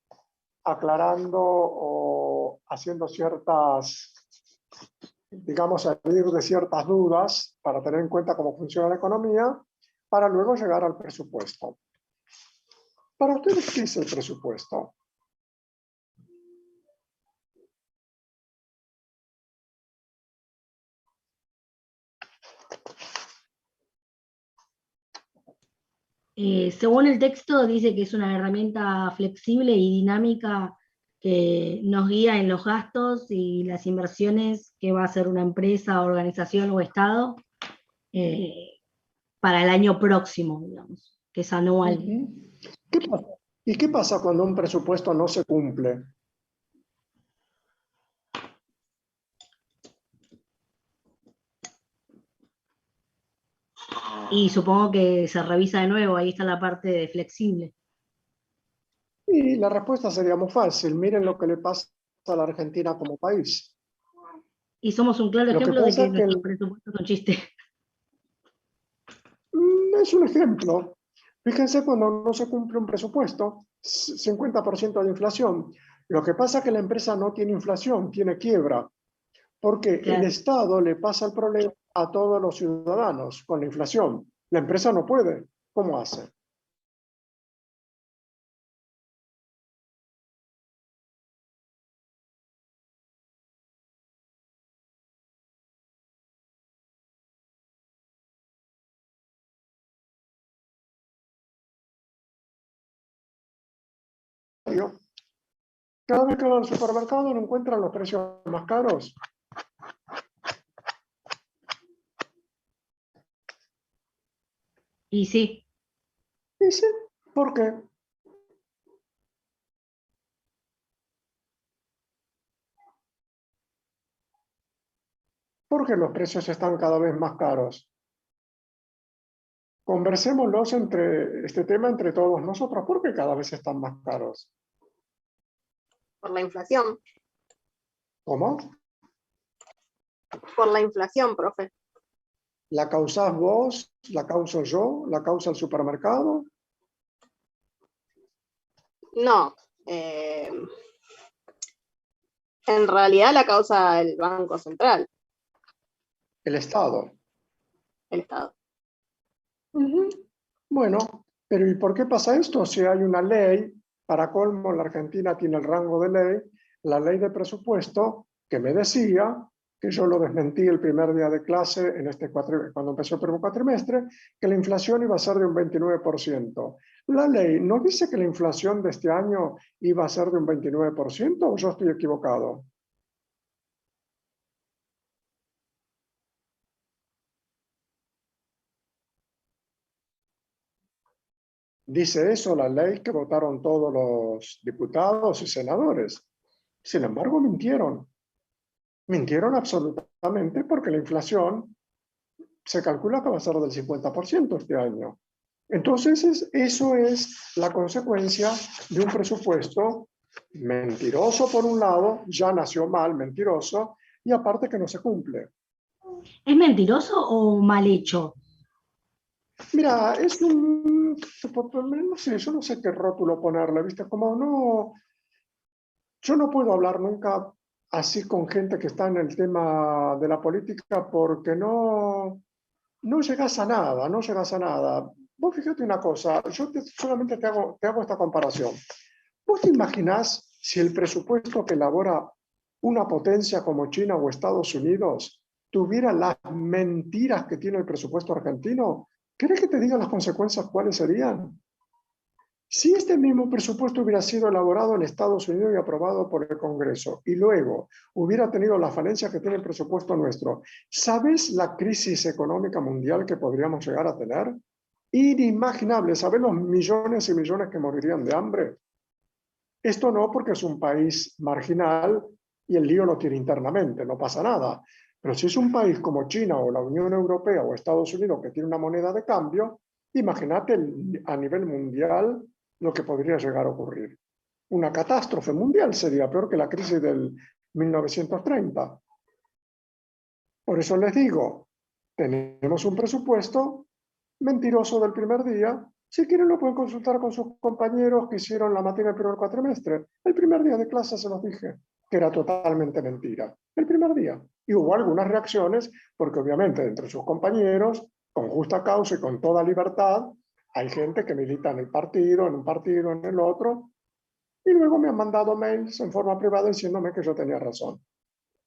aclarando o haciendo ciertas, digamos, salir de ciertas dudas para tener en cuenta cómo funciona la economía, para luego llegar al presupuesto. ¿Para ustedes qué es el presupuesto? Según el texto, dice que es una herramienta flexible y dinámica que nos guía en los gastos y las inversiones que va a hacer una empresa, organización o Estado eh, para el año próximo, digamos, que es anual. ¿Qué pasa? ¿Y qué pasa cuando un presupuesto no se cumple? Y supongo que se revisa de nuevo, ahí está la parte de flexible. Y la respuesta sería muy fácil. Miren lo que le pasa a la Argentina como país. Y somos un claro Lo que ejemplo de pasa que es que nuestros presupuestos son chistes. es un ejemplo. Fíjense cuando no se cumple un presupuesto, 50% de inflación. Lo que pasa es que la empresa no tiene inflación, tiene quiebra. Porque el Claro. Estado le pasa el problema a todos los ciudadanos con la inflación. La empresa no puede. ¿Cómo hace? Cada vez que van al supermercado no encuentran los precios más caros. Y sí. ¿Y sí? ¿Por qué? Porque los precios están cada vez más caros. Conversémoslos entre este tema entre todos nosotros. ¿Por qué cada vez están más caros? Por la inflación. ¿Cómo? Por la inflación, profe. ¿La causás vos? ¿La causo yo? ¿La causa el supermercado? No. En realidad la causa el Banco Central. El Estado. El Estado. Bueno, pero ¿y por qué pasa esto? Si hay una ley, para colmo, la Argentina tiene el rango de ley, la ley de presupuesto, que me decía, que yo lo desmentí el primer día de clase, cuando empezó el primer cuatrimestre, que la inflación iba a ser de un 29%. La ley no dice que la inflación de este año iba a ser de un 29%, ¿o yo estoy equivocado? Dice eso la ley que votaron todos los diputados y senadores. Sin embargo, mintieron. Mintieron absolutamente porque la inflación se calcula que va a ser del 50% este año. Entonces, eso es la consecuencia de un presupuesto mentiroso por un lado, ya nació mal, mentiroso, y aparte que no se cumple. ¿Es mentiroso o mal hecho? Mira, es un... no sé, yo no sé qué rótulo ponerle, ¿viste? Como no... Yo no puedo hablar nunca así con gente que está en el tema de la política porque no llegas a nada, no llegas a nada. Vos fíjate una cosa, yo solamente te hago esta comparación. ¿Vos te imaginás si el presupuesto que elabora una potencia como China o Estados Unidos tuviera las mentiras que tiene el presupuesto argentino? ¿Querés que te diga las consecuencias cuáles serían? Si este mismo presupuesto hubiera sido elaborado en Estados Unidos y aprobado por el Congreso y luego hubiera tenido la falencia que tiene el presupuesto nuestro, ¿sabes la crisis económica mundial que podríamos llegar a tener? Inimaginable. ¿Sabes los millones y millones que morirían de hambre? Esto no, porque es un país marginal y el lío lo tiene internamente, no pasa nada. Pero si es un país como China o la Unión Europea o Estados Unidos que tiene una moneda de cambio, imagínate a nivel mundial lo que podría llegar a ocurrir. una catástrofe mundial, sería peor que la crisis del 1930. Por eso les digo, tenemos un presupuesto mentiroso del primer día. Si quieren lo pueden consultar con sus compañeros que hicieron la materia del primer cuatrimestre. El primer día de clase se los dije que era totalmente mentira. El primer día. Y hubo algunas reacciones, porque obviamente entre sus compañeros, con justa causa y con toda libertad, hay gente que milita en el partido, en un partido, en el otro, y luego me han mandado mails en forma privada diciéndome que yo tenía razón.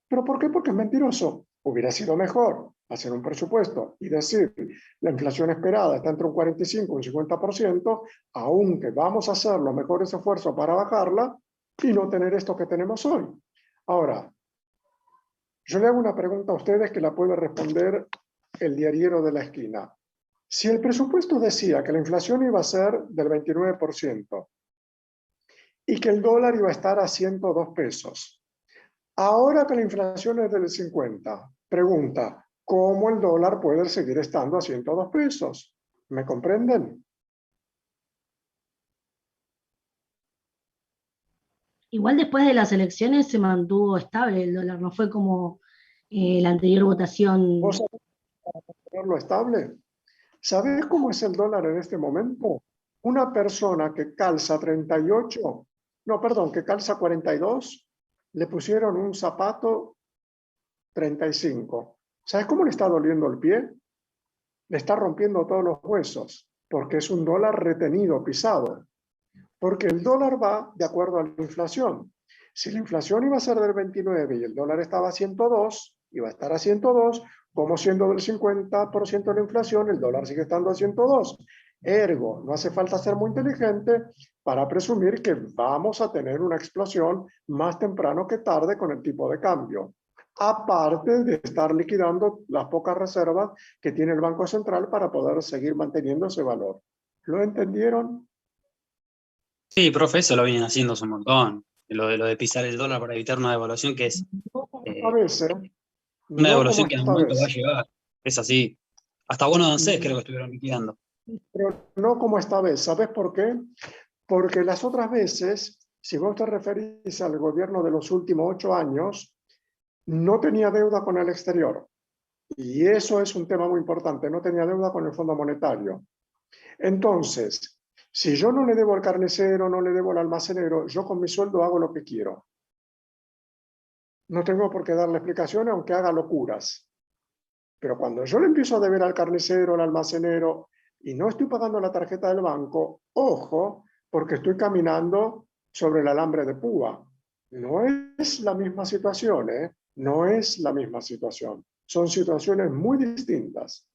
¿Pero por qué? Porque es mentiroso. Hubiera sido mejor hacer un presupuesto y decir la inflación esperada está entre un 45 y un 50%, aunque vamos a hacer los mejores esfuerzos para bajarla y no tener esto que tenemos hoy. Ahora, yo le hago una pregunta a ustedes que la puede responder el diariero de la esquina. Si el presupuesto decía que la inflación iba a ser del 29% y que el dólar iba a estar a 102 pesos, ahora que la inflación es del 50, pregunta, ¿cómo el dólar puede seguir estando a 102 pesos? ¿Me comprenden? Igual después de las elecciones se mantuvo estable el dólar, no fue como la anterior votación. ¿Vos sabés cómo mantenerlo estable? ¿Sabés cómo es el dólar en este momento? Una persona que calza 38, no, perdón, que calza 42, le pusieron un zapato 35. ¿Sabes cómo le está doliendo el pie? Le está rompiendo todos los huesos, porque es un dólar retenido, pisado. Porque el dólar va de acuerdo a la inflación. Si la inflación iba a ser del 29 y el dólar estaba a 102, iba a estar a 102, como siendo del 50% de la inflación, el dólar sigue estando a 102. Ergo, no hace falta ser muy inteligente para presumir que vamos a tener una explosión más temprano que tarde con el tipo de cambio. Aparte de estar liquidando las pocas reservas que tiene el Banco Central para poder seguir manteniendo ese valor. ¿Lo entendieron? Sí, profe, eso lo vienen haciendo hace un montón. Lo de pisar el dólar para evitar una devaluación que es A veces, una no devaluación como que en un esta momento va a vez. llegar. Es así. Hasta bonos de ANSES creo que estuvieron liquidando. Pero no como esta vez. ¿Sabes por qué? Porque las otras veces, si vos te referís al gobierno de los últimos 8 años, no tenía deuda con el exterior. Y eso es un tema muy importante. No tenía deuda con el Fondo Monetario. Entonces, si yo no le debo al carnicero, no le debo al almacenero, yo con mi sueldo hago lo que quiero. No tengo por qué darle explicaciones aunque haga locuras. Pero cuando yo le empiezo a deber al carnicero, al almacenero, y no estoy pagando la tarjeta del banco, ojo, porque estoy caminando sobre el alambre de púa. No es la misma situación, ¿eh? No es la misma situación. Son situaciones muy distintas.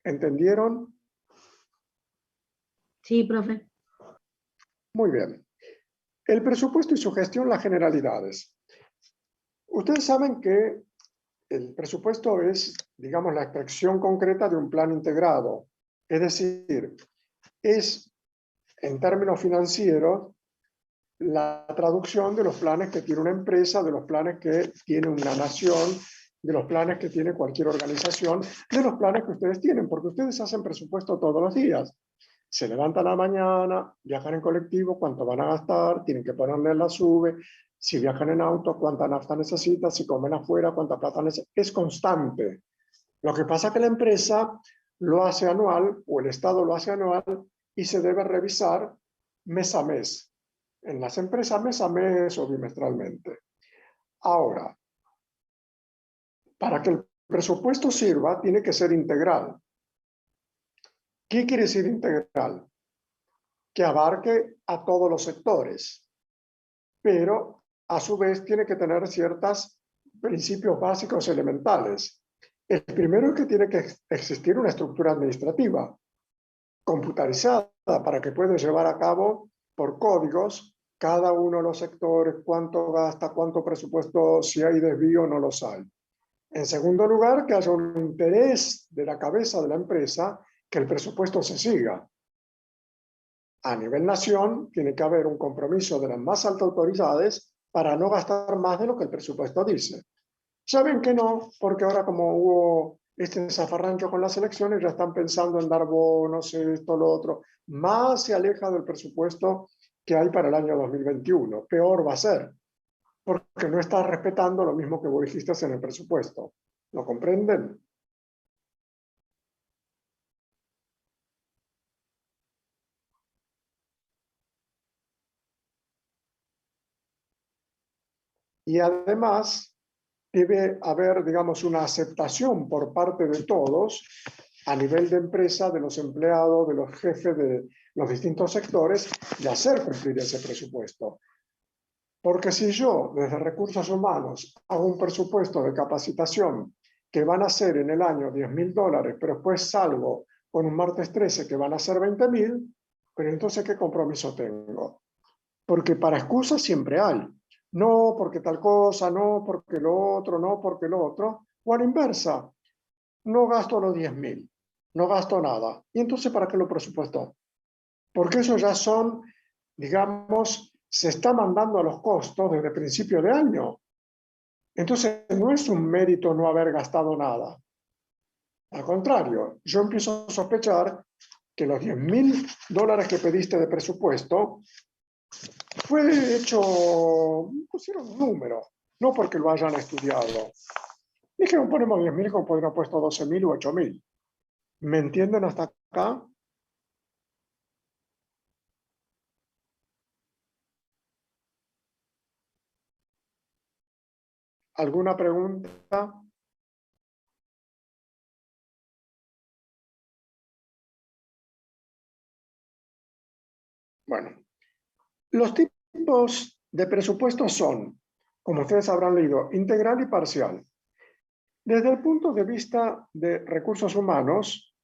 ¿Entendieron? Sí, profe. Muy bien. El presupuesto y su gestión, las generalidades. Ustedes saben que el presupuesto es, digamos, la expresión concreta de un plan integrado. Es decir, es, en términos financieros, la traducción de los planes que tiene una empresa, de los planes que tiene una nación, de los planes que tiene cualquier organización, de los planes que ustedes tienen, porque ustedes hacen presupuesto todos los días. Se levantan a la mañana, viajan en colectivo, cuánto van a gastar, tienen que ponerle la SUBE, si viajan en auto, cuánta nafta necesitan, si comen afuera, cuánta plata necesitan. Es constante. Lo que pasa es que la empresa lo hace anual o el Estado lo hace anual y se debe revisar mes a mes. En las empresas mes a mes o bimestralmente. Ahora, para que el presupuesto sirva, tiene que ser integral. ¿Qué quiere decir integral? Que abarque a todos los sectores, pero a su vez tiene que tener ciertos principios básicos elementales. El primero es que tiene que existir una estructura administrativa computarizada para que pueda llevar a cabo por códigos cada uno de los sectores, cuánto gasta, cuánto presupuesto, si hay desvío o no los hay. En segundo lugar, que haya un interés de la cabeza de la empresa que el presupuesto se siga. A nivel nación, tiene que haber un compromiso de las más altas autoridades para no gastar más de lo que el presupuesto dice. Saben que no, porque ahora como hubo este zafarrancho con las elecciones, ya están pensando en dar bonos, esto, lo otro. Más se aleja del presupuesto que hay para el año 2021. Peor va a ser, porque no está respetando lo mismo que vos dijiste en el presupuesto. ¿Lo comprenden? Y además debe haber, digamos, una aceptación por parte de todos a nivel de empresa, de los empleados, de los jefes de los distintos sectores, de hacer cumplir ese presupuesto. Porque si yo, desde Recursos Humanos, hago un presupuesto de capacitación que van a ser en el año $10.000, pero después salgo con un martes 13 que van a ser 20.000, pero entonces ¿qué compromiso tengo? Porque para excusas siempre hay. No porque tal cosa, no porque lo otro, no porque lo otro. O a la inversa, no gasto los 10.000, no gasto nada. ¿Y entonces para qué lo presupuesto? Porque eso ya son, digamos, se está mandando a los costos desde principio de año. Entonces no es un mérito no haber gastado nada. Al contrario, yo empiezo a sospechar que los $10.000 que pediste de presupuesto fue hecho, pusieron un número, no porque lo hayan estudiado. Dijeron, ponemos 10.000 como podrían haber puesto 12.000 o 8.000. ¿Me entienden hasta acá? ¿Alguna pregunta? Bueno, los tipos de presupuestos son, como ustedes habrán leído, integral y parcial. Desde el punto de vista de recursos humanos,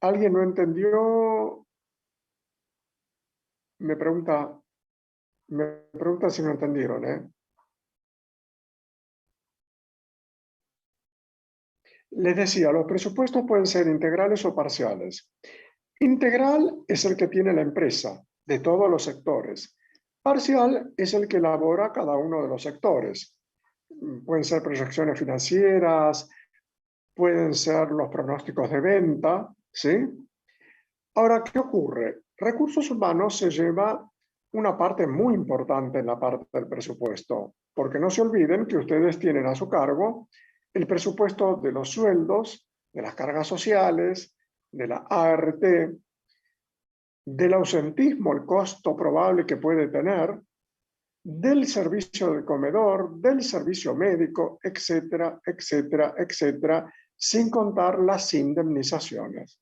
¿alguien no entendió? Me pregunta si no entendieron, ¿eh? Les decía, los presupuestos pueden ser integrales o parciales. Integral es el que tiene la empresa, de todos los sectores. Parcial es el que elabora cada uno de los sectores. Pueden ser proyecciones financieras, pueden ser los pronósticos de venta, ¿sí? Ahora, ¿qué ocurre? Recursos Humanos se lleva una parte muy importante en la parte del presupuesto, porque no se olviden que ustedes tienen a su cargo el presupuesto de los sueldos, de las cargas sociales, de la ART, del ausentismo, el costo probable que puede tener, del servicio del comedor, del servicio médico, etcétera, etcétera, etcétera, sin contar las indemnizaciones.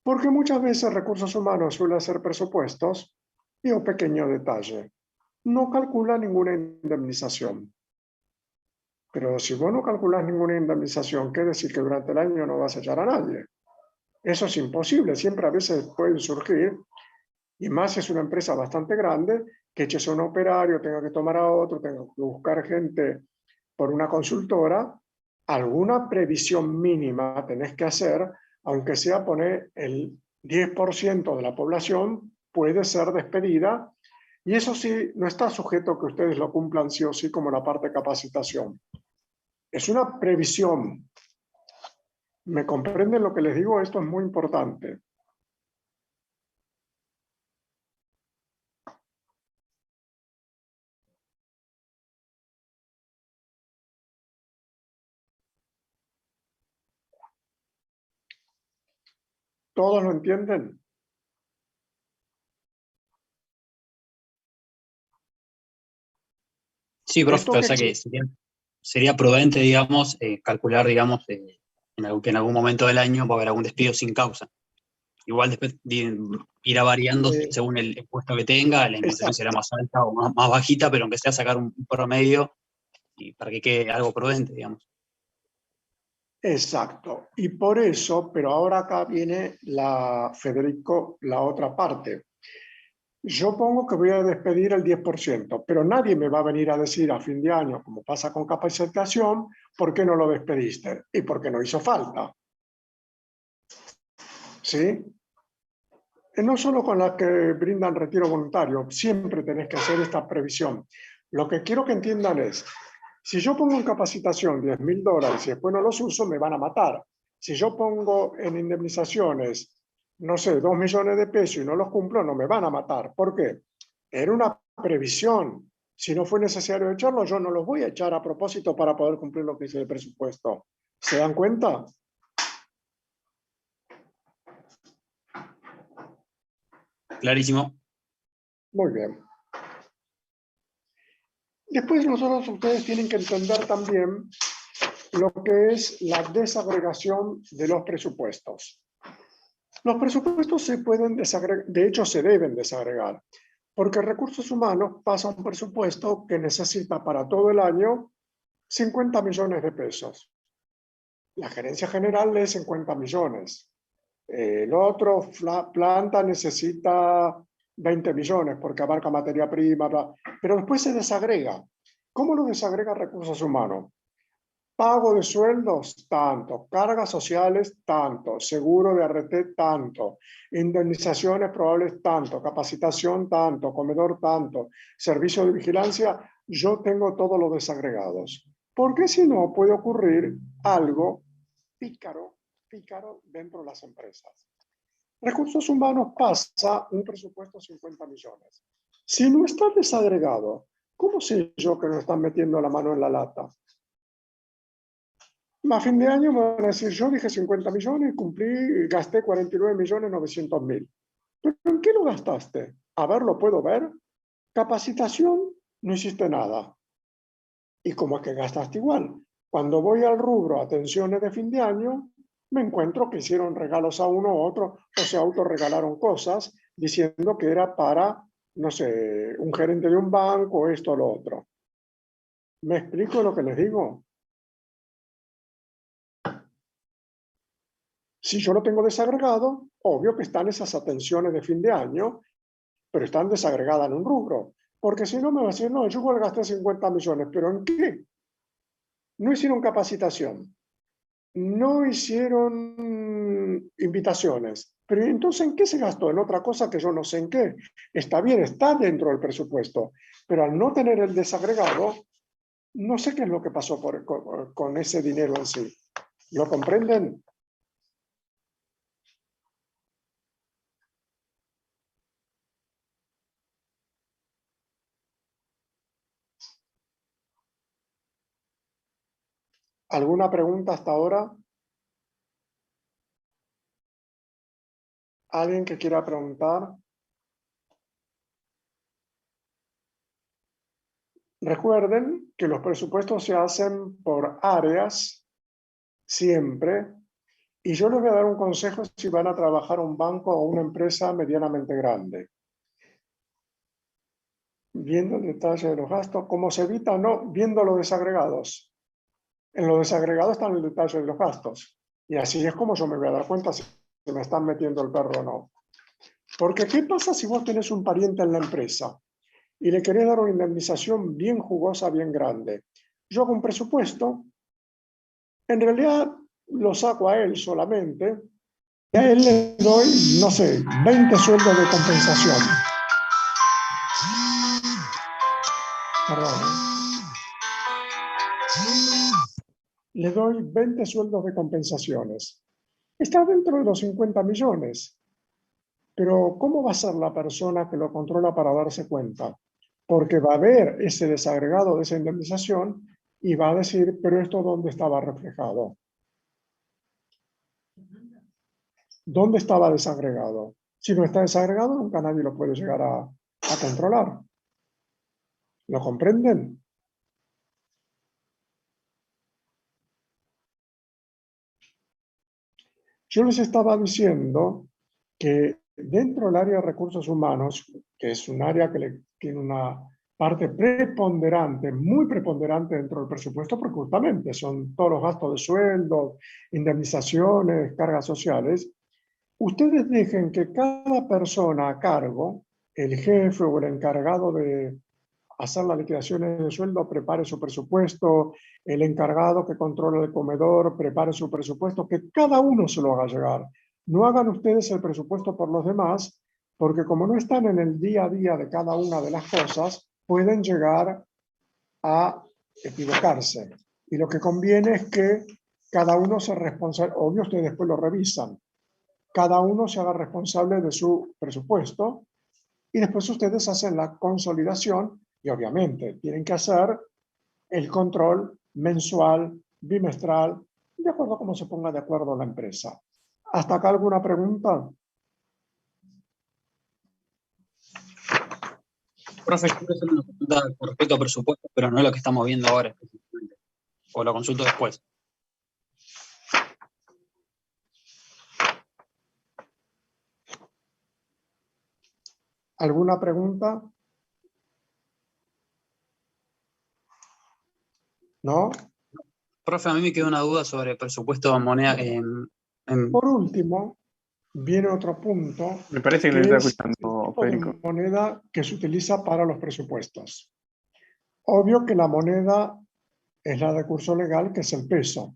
Porque muchas veces Recursos Humanos suele hacer presupuestos y un pequeño detalle, no calcula ninguna indemnización. Pero si vos no calculas ninguna indemnización, ¿qué decir que durante el año no vas a echar a nadie? Eso es imposible, siempre a veces pueden surgir, y más si es una empresa bastante grande, que eches a un operario, tenga que tomar a otro, tenga que buscar gente por una consultora, alguna previsión mínima tenés que hacer, aunque sea poner el 10% de la población puede ser despedida, y eso sí, no está sujeto a que ustedes lo cumplan sí o sí como la parte de capacitación. Es una previsión. ¿Me comprenden lo que les digo? Esto es muy importante. ¿Todos lo entienden? Sí, profe, o sea que sería prudente, digamos, calcular, digamos, que en algún momento del año va a haber algún despido sin causa. Igual después irá variando según el puesto que tenga, la indemnización será más alta o más bajita, pero aunque sea sacar un promedio y para que quede algo prudente, digamos. Exacto. Y por eso, pero ahora acá viene Federico, la otra parte. Yo pongo que voy a despedir el 10%, pero nadie me va a venir a decir a fin de año, como pasa con capacitación, ¿por qué no lo despediste? Y por qué no hizo falta. ¿Sí? No solo con las que brindan retiro voluntario, siempre tenés que hacer esta previsión. Lo que quiero que entiendan es, si yo pongo en capacitación $10.000 y después no los uso, me van a matar. Si yo pongo en indemnizaciones, no sé, 2 millones de pesos y no los cumplo, no me van a matar. ¿Por qué? Era una previsión. Si no fue necesario echarlo, yo no los voy a echar a propósito para poder cumplir lo que dice el presupuesto. ¿Se dan cuenta? Clarísimo. Muy bien. Después ustedes tienen que entender también lo que es la desagregación de los presupuestos. Los presupuestos se pueden desagregar, de hecho se deben desagregar, porque Recursos Humanos pasa un presupuesto que necesita para todo el año 50 millones de pesos. La Gerencia General lee 50 millones. El otro, planta, necesita 20 millones porque abarca materia prima, bla, pero después se desagrega. ¿Cómo lo desagrega Recursos Humanos? Pago de sueldos, tanto. Cargas sociales, tanto. Seguro de ART, tanto. Indemnizaciones probables, tanto. Capacitación, tanto. Comedor, tanto. Servicio de vigilancia, yo tengo todos los desagregados. Porque si no, puede ocurrir algo pícaro dentro de las empresas. Recursos Humanos pasa un presupuesto de 50 millones. Si no está desagregado, ¿cómo sé yo que no están metiendo la mano en la lata? A fin de año me van a decir, yo dije 50 millones y cumplí, gasté 49.900.000. ¿Pero en qué lo gastaste? A ver, ¿lo puedo ver? Capacitación, no hiciste nada. ¿Y cómo es que gastaste igual? Cuando voy al rubro atenciones de fin de año, me encuentro que hicieron regalos a uno u otro o se autorregalaron cosas diciendo que era para, no sé, un gerente de un banco, esto o lo otro. ¿Me explico lo que les digo? Si yo lo tengo desagregado, obvio que están esas atenciones de fin de año, pero están desagregadas en un rubro. Porque si no me va a decir, no, yo igual gasté 50 millones, ¿pero en qué? No hicieron capacitación, no hicieron invitaciones, pero entonces ¿en qué se gastó? En otra cosa que yo no sé en qué. Está bien, está dentro del presupuesto, pero al no tener el desagregado, no sé qué es lo que pasó con ese dinero en sí. ¿Lo comprenden? ¿Alguna pregunta hasta ahora? ¿Alguien que quiera preguntar? Recuerden que los presupuestos se hacen por áreas siempre, y yo les voy a dar un consejo si van a trabajar un banco o una empresa medianamente grande. Viendo el detalle de los gastos, ¿cómo se evita? No, viendo los desagregados. En los desagregados están el detalle de los gastos. Y así es como yo me voy a dar cuenta si me están metiendo el perro o no. Porque ¿qué pasa si vos tenés un pariente en la empresa y le querés dar una indemnización bien jugosa, bien grande? Yo hago un presupuesto, en realidad lo saco a él solamente, y a él le doy, no sé, 20 sueldos de compensación. Perdón. Le doy 20 sueldos de compensaciones. Está dentro de los 50 millones. Pero ¿cómo va a ser la persona que lo controla para darse cuenta? Porque va a ver ese desagregado de esa indemnización y va a decir, pero ¿esto dónde estaba reflejado? ¿Dónde estaba desagregado? Si no está desagregado, nunca nadie lo puede llegar a controlar. ¿Lo comprenden? Yo les estaba diciendo que dentro del área de recursos humanos, que es un área que tiene una parte preponderante, muy preponderante dentro del presupuesto, porque justamente son todos los gastos de sueldo, indemnizaciones, cargas sociales, ustedes dejen que cada persona a cargo, el jefe o el encargado de hacer las liquidaciones de sueldo, prepare su presupuesto, el encargado que controla el comedor, prepare su presupuesto, que cada uno se lo haga llegar. No hagan ustedes el presupuesto por los demás, porque como no están en el día a día de cada una de las cosas, pueden llegar a equivocarse. Y lo que conviene es que cada uno se responsable, obvio ustedes después lo revisan, cada uno se haga responsable de su presupuesto y después ustedes hacen la consolidación y obviamente tienen que hacer el control mensual, bimestral, de acuerdo a cómo se ponga de acuerdo la empresa. ¿Hasta acá alguna pregunta? Profe, yo quiero hacer una pregunta con respecto a presupuesto, pero no es lo que estamos viendo ahora específicamente. O lo consulto después. ¿Alguna pregunta? ¿No? Profe, a mí me quedó una duda sobre presupuesto en moneda. Por último, viene otro punto. Me parece que que le está es escuchando, el tipo de Federico. moneda que se utiliza para los presupuestos. Obvio que la moneda es la de curso legal, que es el peso.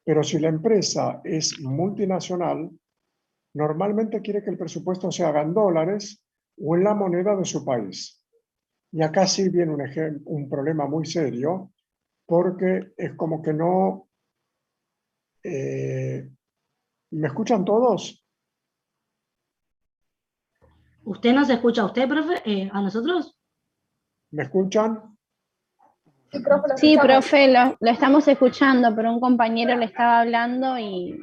Pero si la empresa es multinacional, normalmente quiere que el presupuesto se haga en dólares o en la moneda de su país. Y acá sí viene un problema muy serio, porque es como que no... ¿me escuchan todos? ¿Usted nos escucha a usted, profe? ¿A nosotros? ¿Me escuchan? Sí, profe, lo estamos escuchando, pero un compañero le estaba hablando y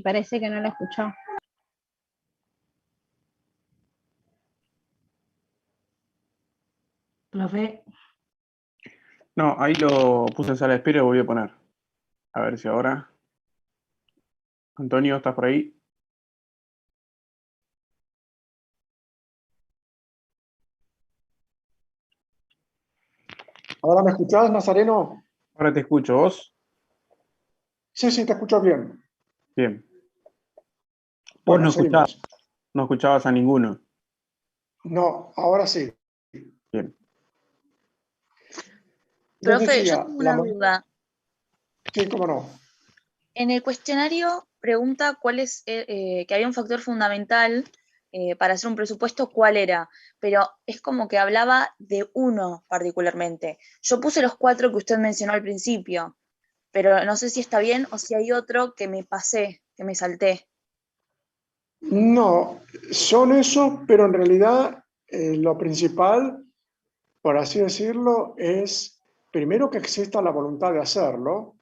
parece que no lo escuchó. Profe. No, ahí lo puse en sala de espera y lo volví a poner. A ver si ahora. Antonio, ¿estás por ahí? ¿Ahora me escuchás, Nazareno? Ahora te escucho, ¿vos? Sí, sí, te escucho bien. Bien. Vos Bueno, no seguimos. escuchabas a ninguno. No, ahora sí. Bien. Les Profe, yo decía, tengo una duda. Sí, cómo no. En el cuestionario pregunta cuál es, que había un factor fundamental para hacer un presupuesto, cuál era, pero es como que hablaba de uno particularmente. Yo puse los 4 que usted mencionó al principio, pero no sé si está bien o si hay otro que me pasé, que me salté. No, son eso, pero en realidad lo principal, por así decirlo, es primero que exista la voluntad de hacerlo,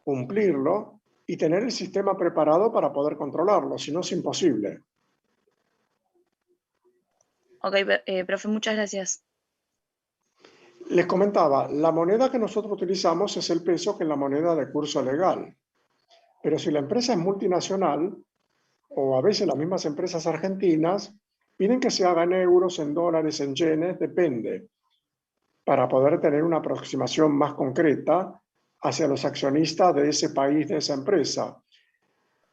cumplirlo y tener el sistema preparado para poder controlarlo, si no es imposible. Ok, profe, muchas gracias. Les comentaba, la moneda que nosotros utilizamos es el peso, que es la moneda de curso legal. Pero si la empresa es multinacional, o a veces las mismas empresas argentinas, piden que se haga en euros, en dólares, en yenes, depende, para poder tener una aproximación más concreta hacia los accionistas de ese país, de esa empresa.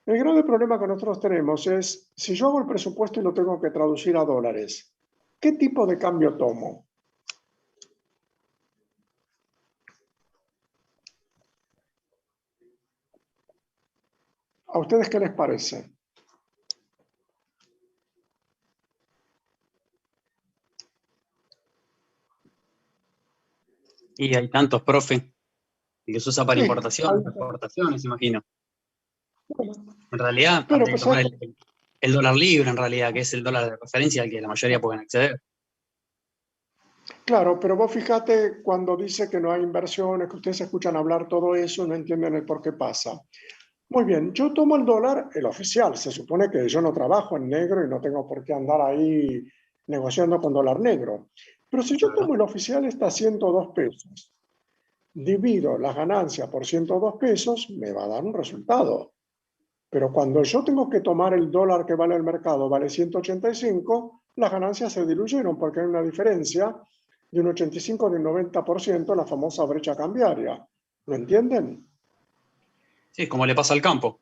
El grave problema que nosotros tenemos es, si yo hago el presupuesto y lo tengo que traducir a dólares, ¿qué tipo de cambio tomo? ¿A ustedes qué les parece? Y hay tantos, profe, que se usa para Sí, importaciones, hay- exportaciones, imagino. En realidad, Pero habría que pues, tomar el dólar libre, en realidad, que es el dólar de referencia al que la mayoría pueden acceder. claro, pero vos fíjate cuando dice que no hay inversiones, que ustedes escuchan hablar todo eso, no entienden el por qué pasa. Muy bien, yo tomo el dólar, el oficial. Se supone que yo no trabajo en negro y no tengo por qué andar ahí negociando con dólar negro. Pero si yo tomo el oficial, está a 102 pesos. Divido las ganancias por 102 pesos, me va a dar un resultado. Pero cuando yo tengo que tomar el dólar que vale el mercado, vale 185, las ganancias se diluyeron porque hay una diferencia de un 85 o de un 90%, la famosa brecha cambiaria. ¿Lo entienden? Sí, como le pasa al campo.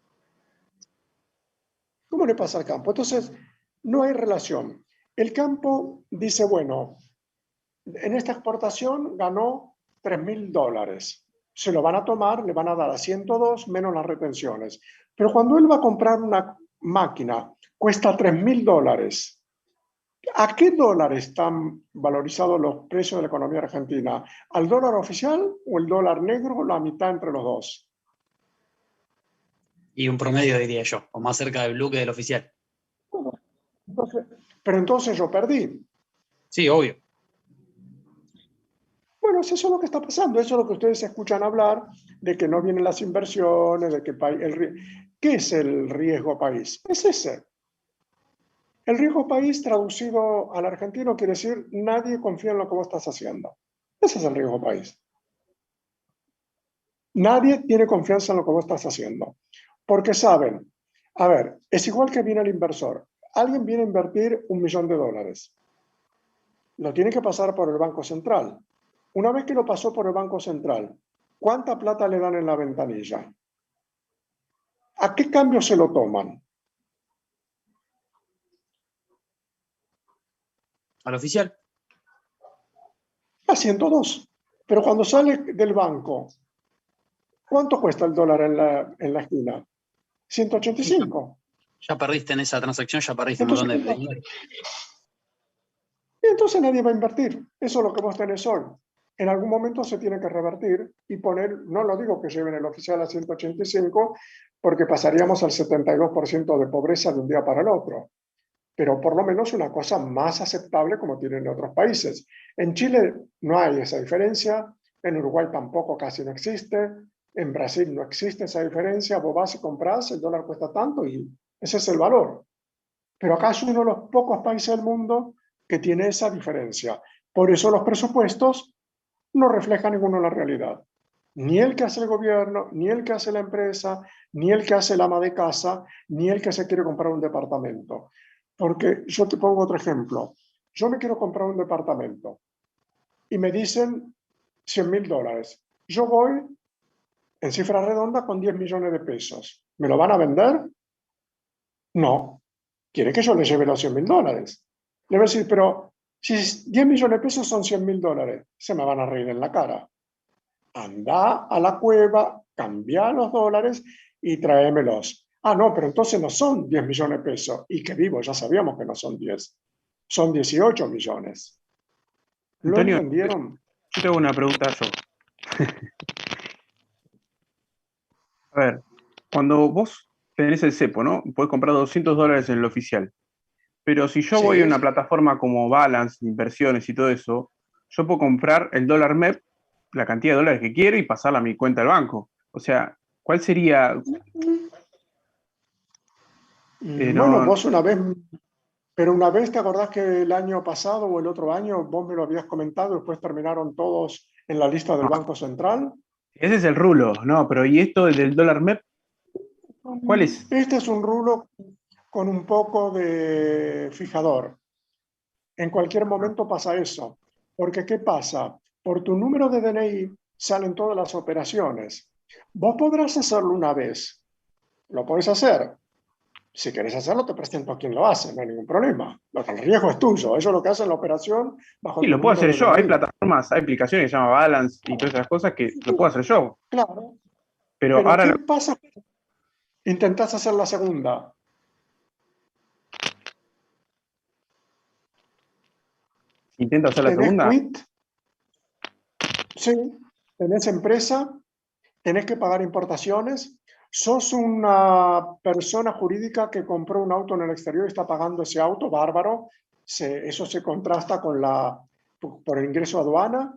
¿Cómo le pasa al campo? Entonces, no hay relación. El campo dice, bueno, en esta exportación ganó $3.000. Se lo van a tomar, le van a dar a 102 menos las retenciones. Pero cuando él va a comprar una máquina, cuesta $3.000. ¿A qué dólar están valorizados los precios de la economía argentina? ¿Al dólar oficial o el dólar negro, la mitad entre los dos? Y un promedio, diría yo, o más cerca del blue que del oficial. Pero entonces yo perdí. Sí, obvio. Bueno, eso es lo que está pasando, eso es lo que ustedes escuchan hablar, de que no vienen las inversiones, de que ¿qué es el riesgo país? Es ese. El riesgo país traducido al argentino quiere decir nadie confía en lo que vos estás haciendo. Ese es el riesgo país. Nadie tiene confianza en lo que vos estás haciendo. Porque saben, a ver, es igual que viene el inversor. Alguien viene a invertir $1 millón. Lo tiene que pasar por el Banco Central. Una vez que lo pasó por el Banco Central, ¿cuánta plata le dan en la ventanilla? ¿A qué cambio se lo toman? Al oficial. A 102. Pero cuando sale del banco, ¿cuánto cuesta el dólar en la esquina? 185. Ya perdiste en esa transacción, ya perdiste un montón de dinero. Y entonces nadie va a invertir. Eso es lo que vos tenés hoy. En algún momento se tiene que revertir y poner, no lo digo que lleven el oficial a 185, porque pasaríamos al 72% de pobreza de un día para el otro. Pero por lo menos una cosa más aceptable como tienen en otros países. En Chile no hay esa diferencia, en Uruguay tampoco casi no existe, en Brasil no existe esa diferencia, vos vas y compras, el dólar cuesta tanto y ese es el valor. Pero acá es uno de los pocos países del mundo que tiene esa diferencia. Por eso los presupuestos no reflejan ninguno la realidad. Ni el que hace el gobierno, ni el que hace la empresa, ni el que hace el ama de casa, ni el que se quiere comprar un departamento. Porque yo te pongo otro ejemplo. Yo me quiero comprar un departamento y me dicen $100.000. Yo voy en cifra redonda con 10 millones de pesos. ¿Me lo van a vender? No. Quiere que yo le lleve los $100.000. Le voy a decir, pero si 10 millones de pesos son $100.000, se me van a reír en la cara. Anda a la cueva, cambia los dólares y tráemelos. Ah, no, pero entonces no son 10 millones de pesos. Y que vivo, ya sabíamos que no son 10. Son 18 millones. ¿Lo Antonio, entendieron? yo tengo una pregunta yo. A ver, cuando vos tenés el cepo, ¿no? Podés comprar $200 en el oficial. Pero si yo voy a una plataforma como Balance, de inversiones y todo eso, yo puedo comprar el dólar MEP, la cantidad de dólares que quiero y pasarla a mi cuenta del banco. O sea, ¿cuál sería? Bueno, vos una vez, pero una vez te acordás que el año pasado o el otro año vos me lo habías comentado y después terminaron todos en la lista del Banco Central. Ese es el rulo, no, pero ¿y esto del dólar MEP? ¿Cuál es? Este es un rulo con un poco de fijador. En cualquier momento pasa eso. Porque ¿qué pasa? Por tu número de DNI salen todas las operaciones. Vos podrás hacerlo una vez. Lo podés hacer. Si querés hacerlo, te presento a quien lo hace, no hay ningún problema. El riesgo es tuyo. Eso es lo que hace la operación bajo Sí, tu lo puedo número hacer de yo. Hay DNI. plataformas, hay aplicaciones que se llaman Balance y todas esas cosas que lo puedo hacer yo. Claro. Pero ahora ¿qué pasa? Intentás hacer la segunda. ¿Intento hacer la ¿Tenés segunda? quit? Sí. ¿Tenés empresa? ¿Tenés que pagar importaciones? ¿Sos una persona jurídica que compró un auto en el exterior y está pagando ese auto? Bárbaro. Eso se contrasta con por el ingreso a aduana.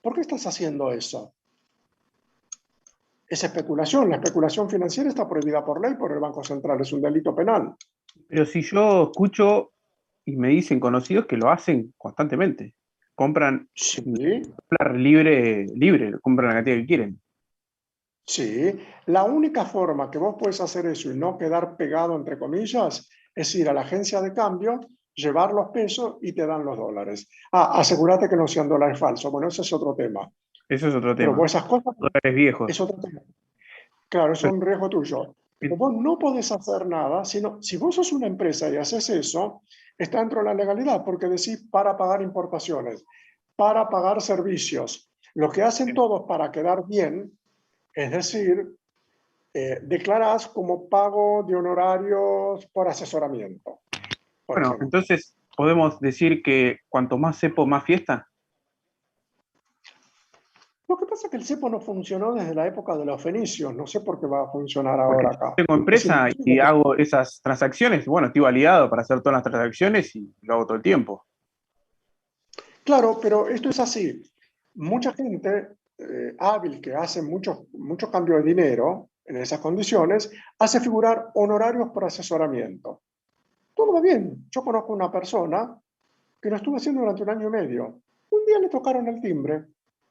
¿Por qué estás haciendo eso? Es especulación. La especulación financiera está prohibida por ley por el Banco Central. Es un delito penal. Pero si yo escucho y me dicen conocidos que lo hacen constantemente. Compran dólar libre, compran la cantidad que quieren. Sí, la única forma que vos puedes hacer eso y no quedar pegado, entre comillas, es ir a la agencia de cambio, llevar los pesos y te dan los dólares. Asegúrate que no sean dólares falsos. Bueno, ese es otro tema. Eso es otro Pero tema. esas cosas Dólares viejos. es otro tema. Claro, es un riesgo tuyo. Pero vos no podés hacer nada, sino si vos sos una empresa y haces eso, está dentro de la legalidad, porque decís para pagar importaciones, para pagar servicios. Lo que hacen todos para quedar bien, es decir, declarás como pago de honorarios por asesoramiento. Bueno, entonces podemos decir que cuanto más cepo, más fiesta. Lo que pasa es que el cepo no funcionó desde la época de los fenicios, no sé por qué va a funcionar Porque ahora si acá. tengo empresa Es y hago esas transacciones, bueno, estoy validado para hacer todas las transacciones y lo hago todo el tiempo. claro, pero esto es así. Mucha gente hábil que hace muchos cambios de dinero en esas condiciones, hace figurar honorarios por asesoramiento. Todo va bien. Yo conozco una persona que lo estuvo haciendo durante 1 año y medio. Un día le tocaron el timbre.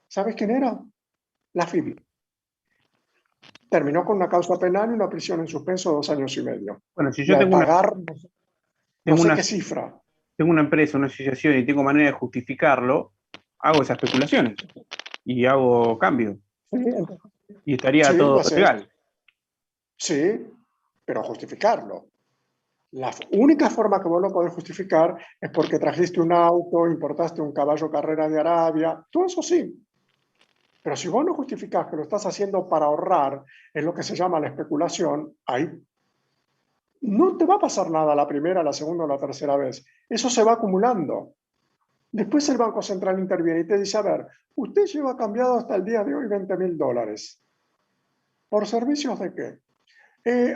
¿Sabes quién era? La FIB. Terminó con una causa penal y una prisión en suspenso de 2 años y medio. Bueno, si Y yo al tengo una, pagar no sé una, qué cifra. tengo una empresa, una asociación y tengo manera de justificarlo, hago esas especulaciones y hago cambio. Y estaría Sí, todo lo haces. legal. Sí, pero justificarlo. La única forma que vos lo podés justificar es porque trajiste un auto, importaste un caballo carrera de Arabia, todo eso sí. Pero si vos no justificás que lo estás haciendo para ahorrar, es lo que se llama la especulación, ahí no te va a pasar nada la primera, la segunda o la tercera vez. Eso se va acumulando. Después el Banco Central interviene y te dice, a ver, usted lleva cambiado hasta el día de hoy $20.000. ¿Por servicios de qué?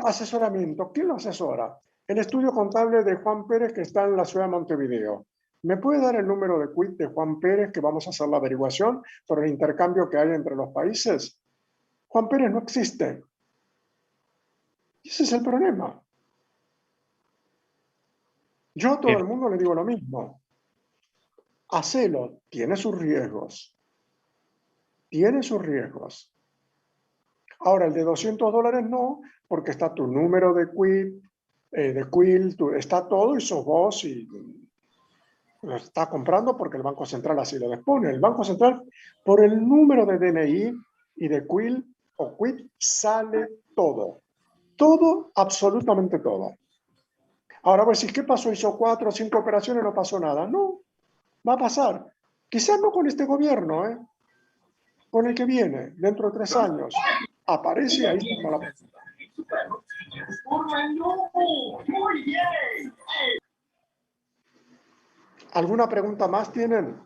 Asesoramiento. ¿Quién lo asesora? El estudio contable de Juan Pérez, que está en la ciudad de Montevideo. ¿Me puede dar el número de quit de Juan Pérez, que vamos a hacer la averiguación por el intercambio que hay entre los países? Juan Pérez no existe. Y ese es el problema. Yo a todo el mundo le digo lo mismo. Hacelo, tiene sus riesgos. Tiene sus riesgos. Ahora, el de $200 no, porque está tu número de quit, de quill, está todo y sos vos y lo está comprando porque el Banco Central así lo dispone. El Banco Central, por el número de DNI y de quill o quit, sale todo. Todo, absolutamente todo. Ahora vos decís, ¿qué pasó? Hizo 4 o 5 operaciones, no pasó nada. No, va a pasar. Quizás no con este gobierno, con el que viene, dentro de 3 años. Aparece ahí está la... ¿Alguna pregunta más tienen?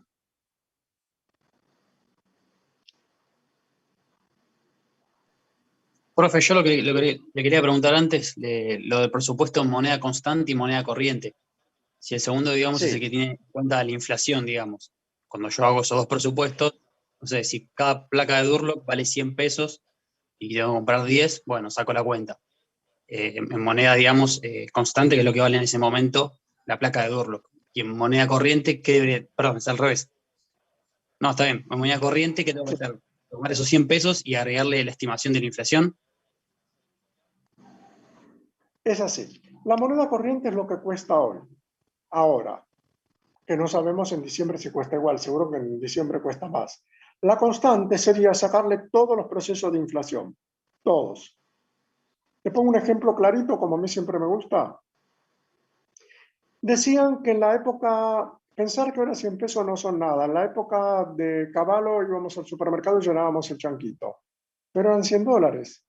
Profe, yo le quería preguntar antes, lo del presupuesto en moneda constante y moneda corriente. Si el segundo, digamos, es el que tiene en cuenta la inflación, digamos. Cuando yo hago esos dos presupuestos, no sé, si cada placa de Durlock vale 100 pesos y tengo que comprar 10, bueno, saco la cuenta. En moneda, digamos, constante, que es lo que vale en ese momento la placa de Durlock. Y en moneda corriente, ¿qué debería? Perdón, es al revés. No, está bien. En moneda corriente, ¿qué tengo que hacer? Tomar esos 100 pesos y agregarle la estimación de la inflación. Es así. La moneda corriente es lo que cuesta hoy. Ahora, que no sabemos en diciembre si cuesta igual, seguro que en diciembre cuesta más. La constante sería sacarle todos los procesos de inflación, todos. Te pongo un ejemplo clarito, como a mí siempre me gusta. Decían que en la época, pensar que ahora 100 pesos no son nada, en la época de Caballo íbamos al supermercado y llenábamos el chanquito, pero eran $100.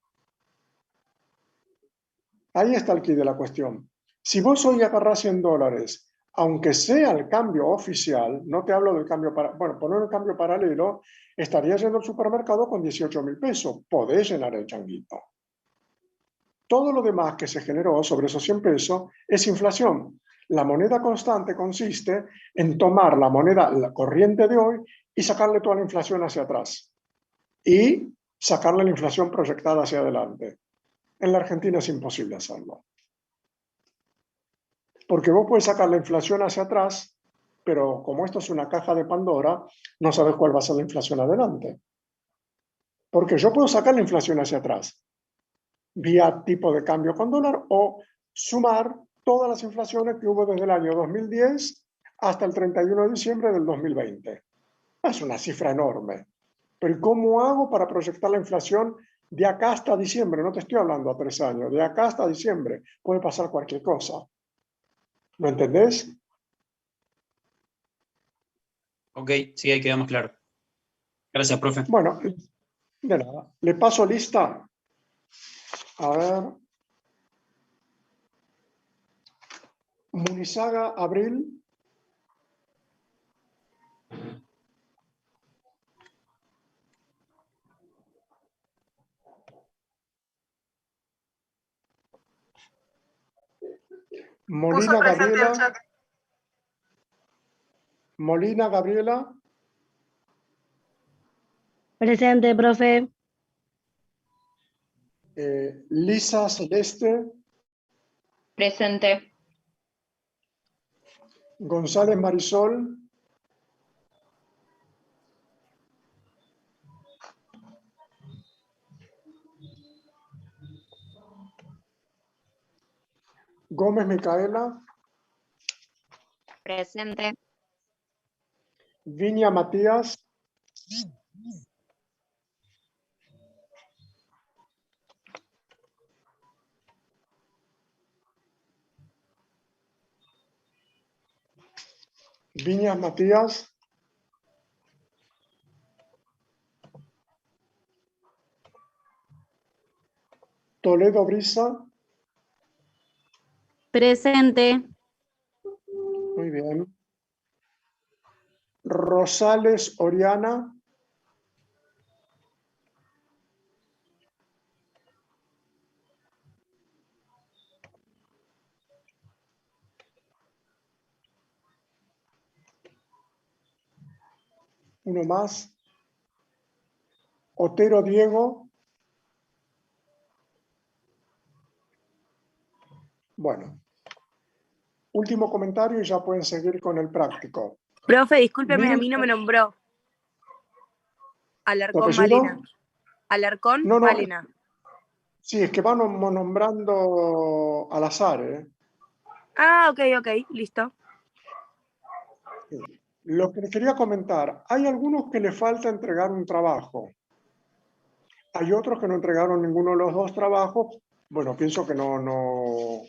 Ahí está el quid de la cuestión. Si vos hoy agarrás $100, aunque sea el cambio oficial, no te hablo del cambio, bueno, poner el cambio paralelo, estarías yendo al supermercado con 18.000 pesos. Podés llenar el changuito. Todo lo demás que se generó sobre esos 100 pesos es inflación. La moneda constante consiste en tomar la moneda la corriente de hoy y sacarle toda la inflación hacia atrás. Y sacarle la inflación proyectada hacia adelante. En la Argentina es imposible hacerlo. Porque vos puedes sacar la inflación hacia atrás, pero como esto es una caja de Pandora, no sabes cuál va a ser la inflación adelante. Porque yo puedo sacar la inflación hacia atrás, vía tipo de cambio con dólar, o sumar todas las inflaciones que hubo desde el año 2010 hasta el 31 de diciembre del 2020. Es una cifra enorme. Pero ¿cómo hago para proyectar la inflación de acá hasta diciembre? No te estoy hablando a 3 años, de acá hasta diciembre. Puede pasar cualquier cosa. ¿Lo entendés? Ok, sí, ahí quedamos claro. Gracias, profe. Bueno, de nada. Le paso lista. A ver. Munizaga, Abril. Molina Gabriela. Molina Gabriela. Presente, profe. Lisa Celeste. Presente. González Marisol. Gómez Micaela. Presente. Viña Matías. Viñas Matías. Toledo Brisa. Presente. Muy bien. Rosales Oriana. Uno más. Otero Diego. Bueno. Último comentario y ya pueden seguir con el práctico. Profe, discúlpeme, Miren, a mí no me nombró. ¿tu Alarcón apellido? Malena. Alarcón No, Malena. sí, es que van nombrando al azar, ¿eh? Ah, ok, listo. Lo que les quería comentar, hay algunos que les falta entregar un trabajo. Hay otros que no entregaron ninguno de los dos trabajos. Bueno, pienso que no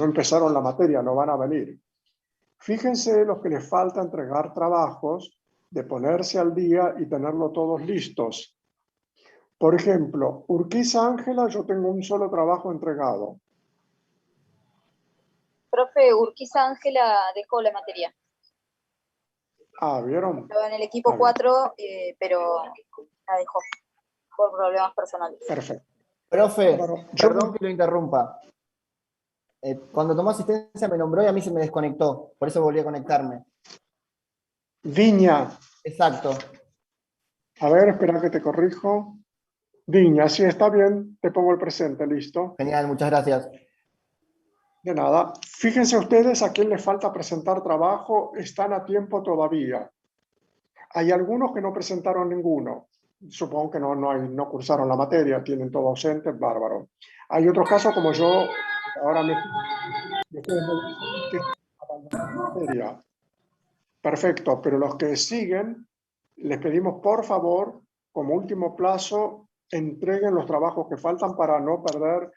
empezaron la materia, no van a venir. Fíjense los que les falta entregar trabajos, de ponerse al día y tenerlo todos listos. Por ejemplo, Urquiza Ángela, yo tengo un solo trabajo entregado. Profe, Urquiza Ángela dejó la materia. Ah, ¿vieron? Estaba en el equipo 4, pero la dejó por problemas personales. Perfecto. Profe, Bueno, perdón que lo interrumpa. Cuando tomó asistencia me nombró y a mí se me desconectó. Por eso volví a conectarme. Viña. Exacto. A ver, espera que te corrijo. Viña, sí, está bien. Te pongo el presente, listo. Genial, muchas gracias. De nada. Fíjense ustedes a quién les falta presentar trabajo. Están a tiempo todavía. Hay algunos que no presentaron ninguno. Supongo que no cursaron la materia, tienen todo ausente, bárbaro. Hay otros casos como yo, ahora me ustedes me dicen que abandonaron la materia. Perfecto, pero los que siguen, les pedimos por favor, como último plazo, entreguen los trabajos que faltan para no perder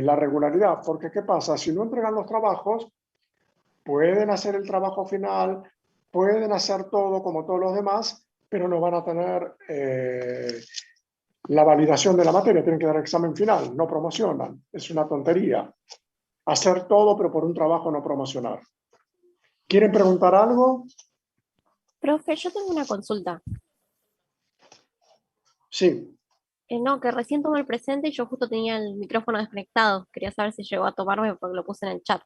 la regularidad. Porque ¿qué pasa? Si no entregan los trabajos, pueden hacer el trabajo final, pueden hacer todo como todos los demás, pero no van a tener la validación de la materia, tienen que dar examen final, no promocionan. Es una tontería. Hacer todo, pero por un trabajo no promocionar. ¿Quieren preguntar algo? Profe, yo tengo una consulta. Sí. No, que recién tomé el presente y yo justo tenía el micrófono desconectado. Quería saber si llegó a tomarme porque lo puse en el chat.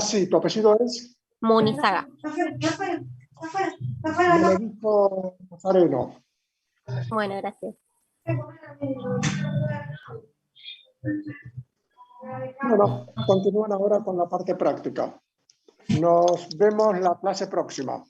Sí, ¿tu apellido es? Munizaga. Me lo dijo Nazareno. Bueno, gracias. Bueno, continúan ahora con la parte práctica. Nos vemos la clase próxima.